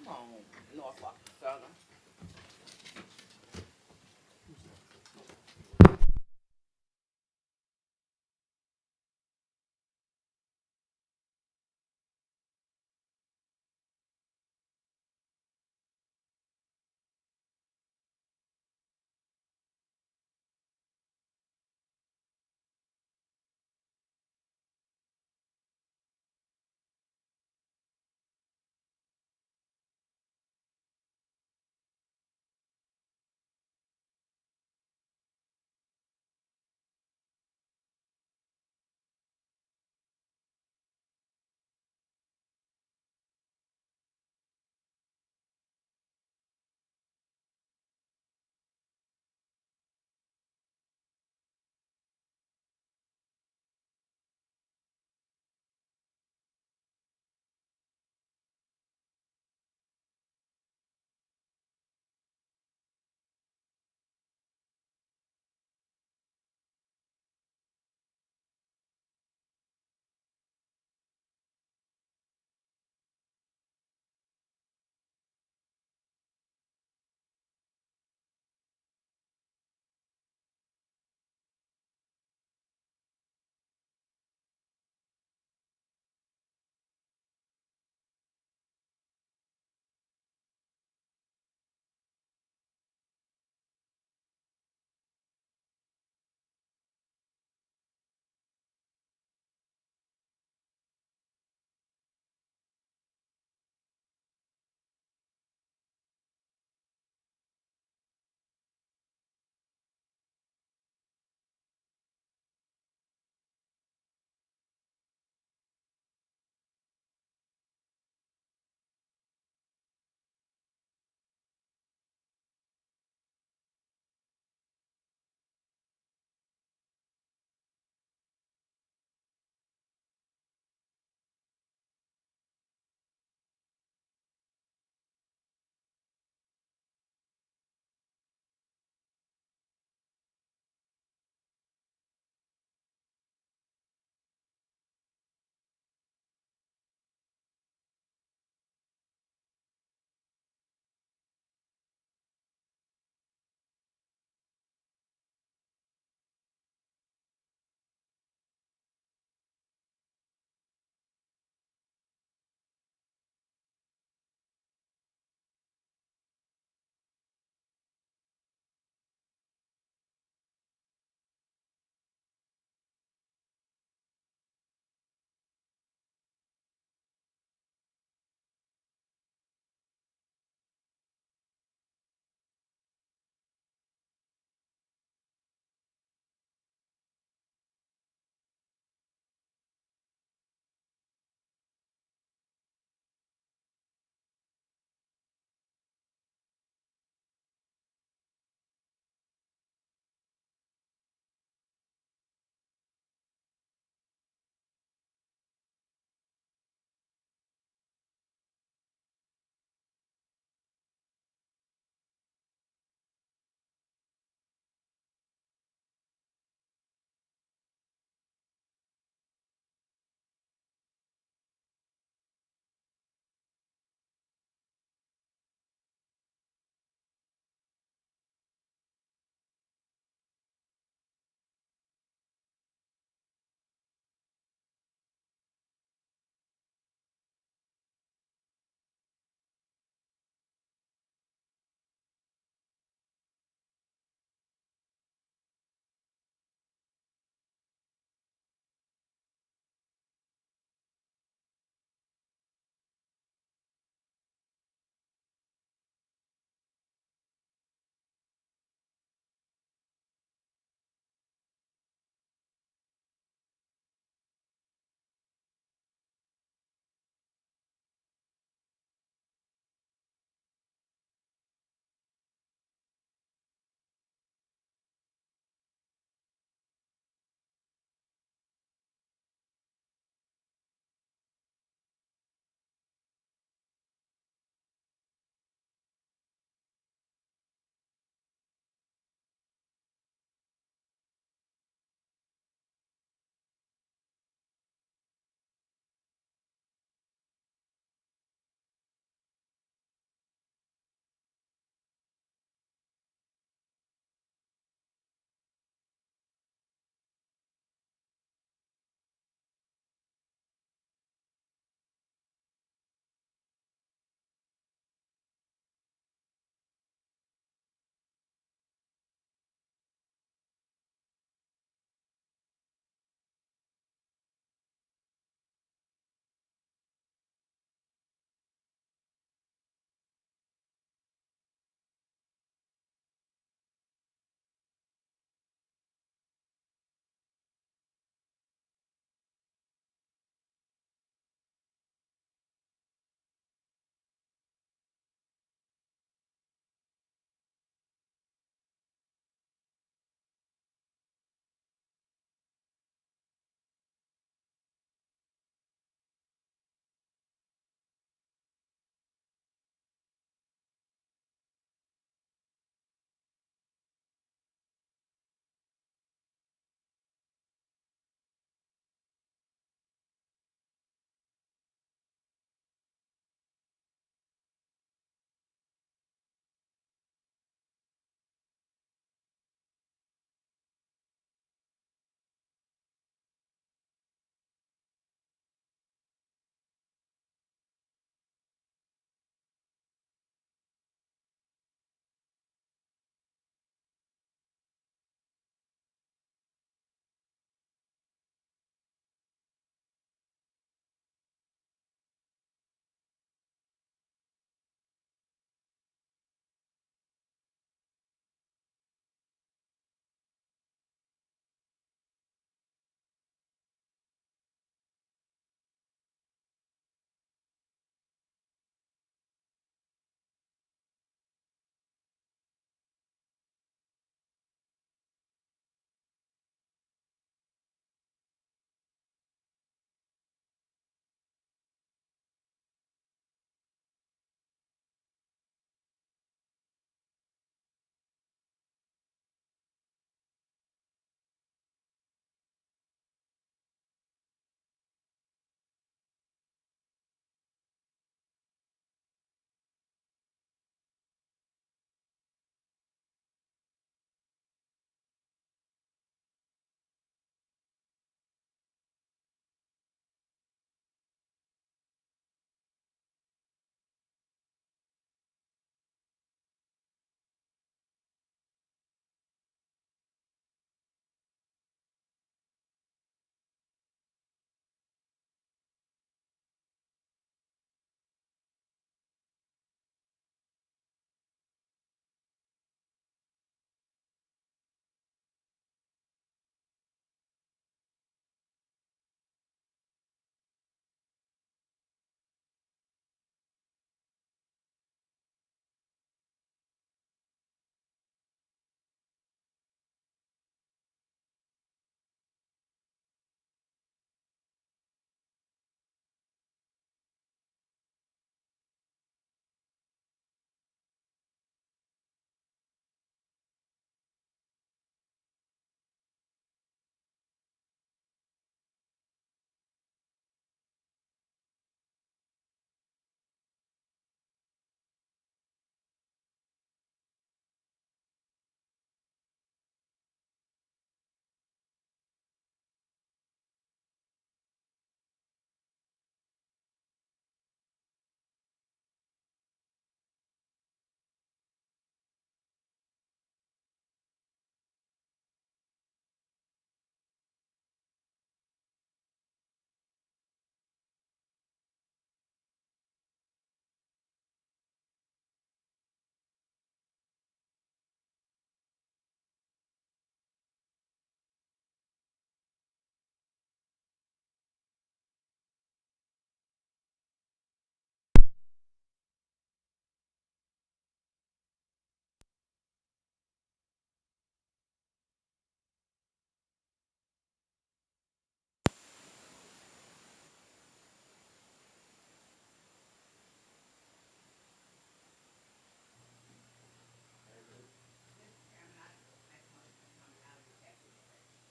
Come on, Norfolk Southern.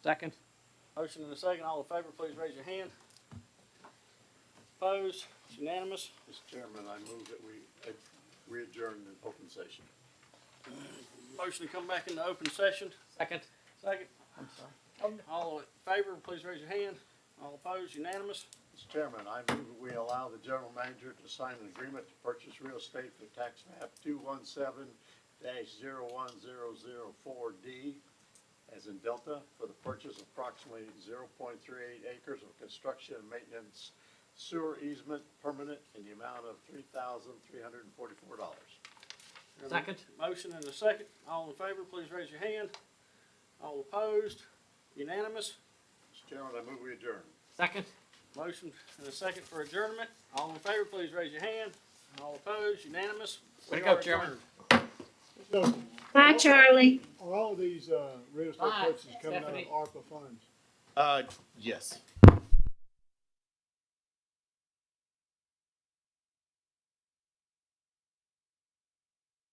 Second. Motion and a second. All in favor, please raise your hand. Opposed? It's unanimous. Mr. Chairman, I move that we adjourn in open session. Motion to come back into open session. Second. Second. I'm sorry. All in favor, please raise your hand. All opposed? Unanimous. Mr. Chairman, I move that we allow the general manager to sign an agreement to purchase real estate for tax map 217-01004D as in Delta for the purchase of approximately 0.38 acres of construction and maintenance sewer easement permanent in the amount of $3,344. Second. Motion and a second. All in favor, please raise your hand. All opposed? Unanimous. Mr. Chairman, I move we adjourn. Second. Motion and a second for adjournment. All in favor, please raise your hand. All opposed? Unanimous. Way to We go, are Chairman. adjourned. So, Bye, Charlie. are all of these, real estate Bye, purchases coming out of Stephanie. ARPA funds? Yes.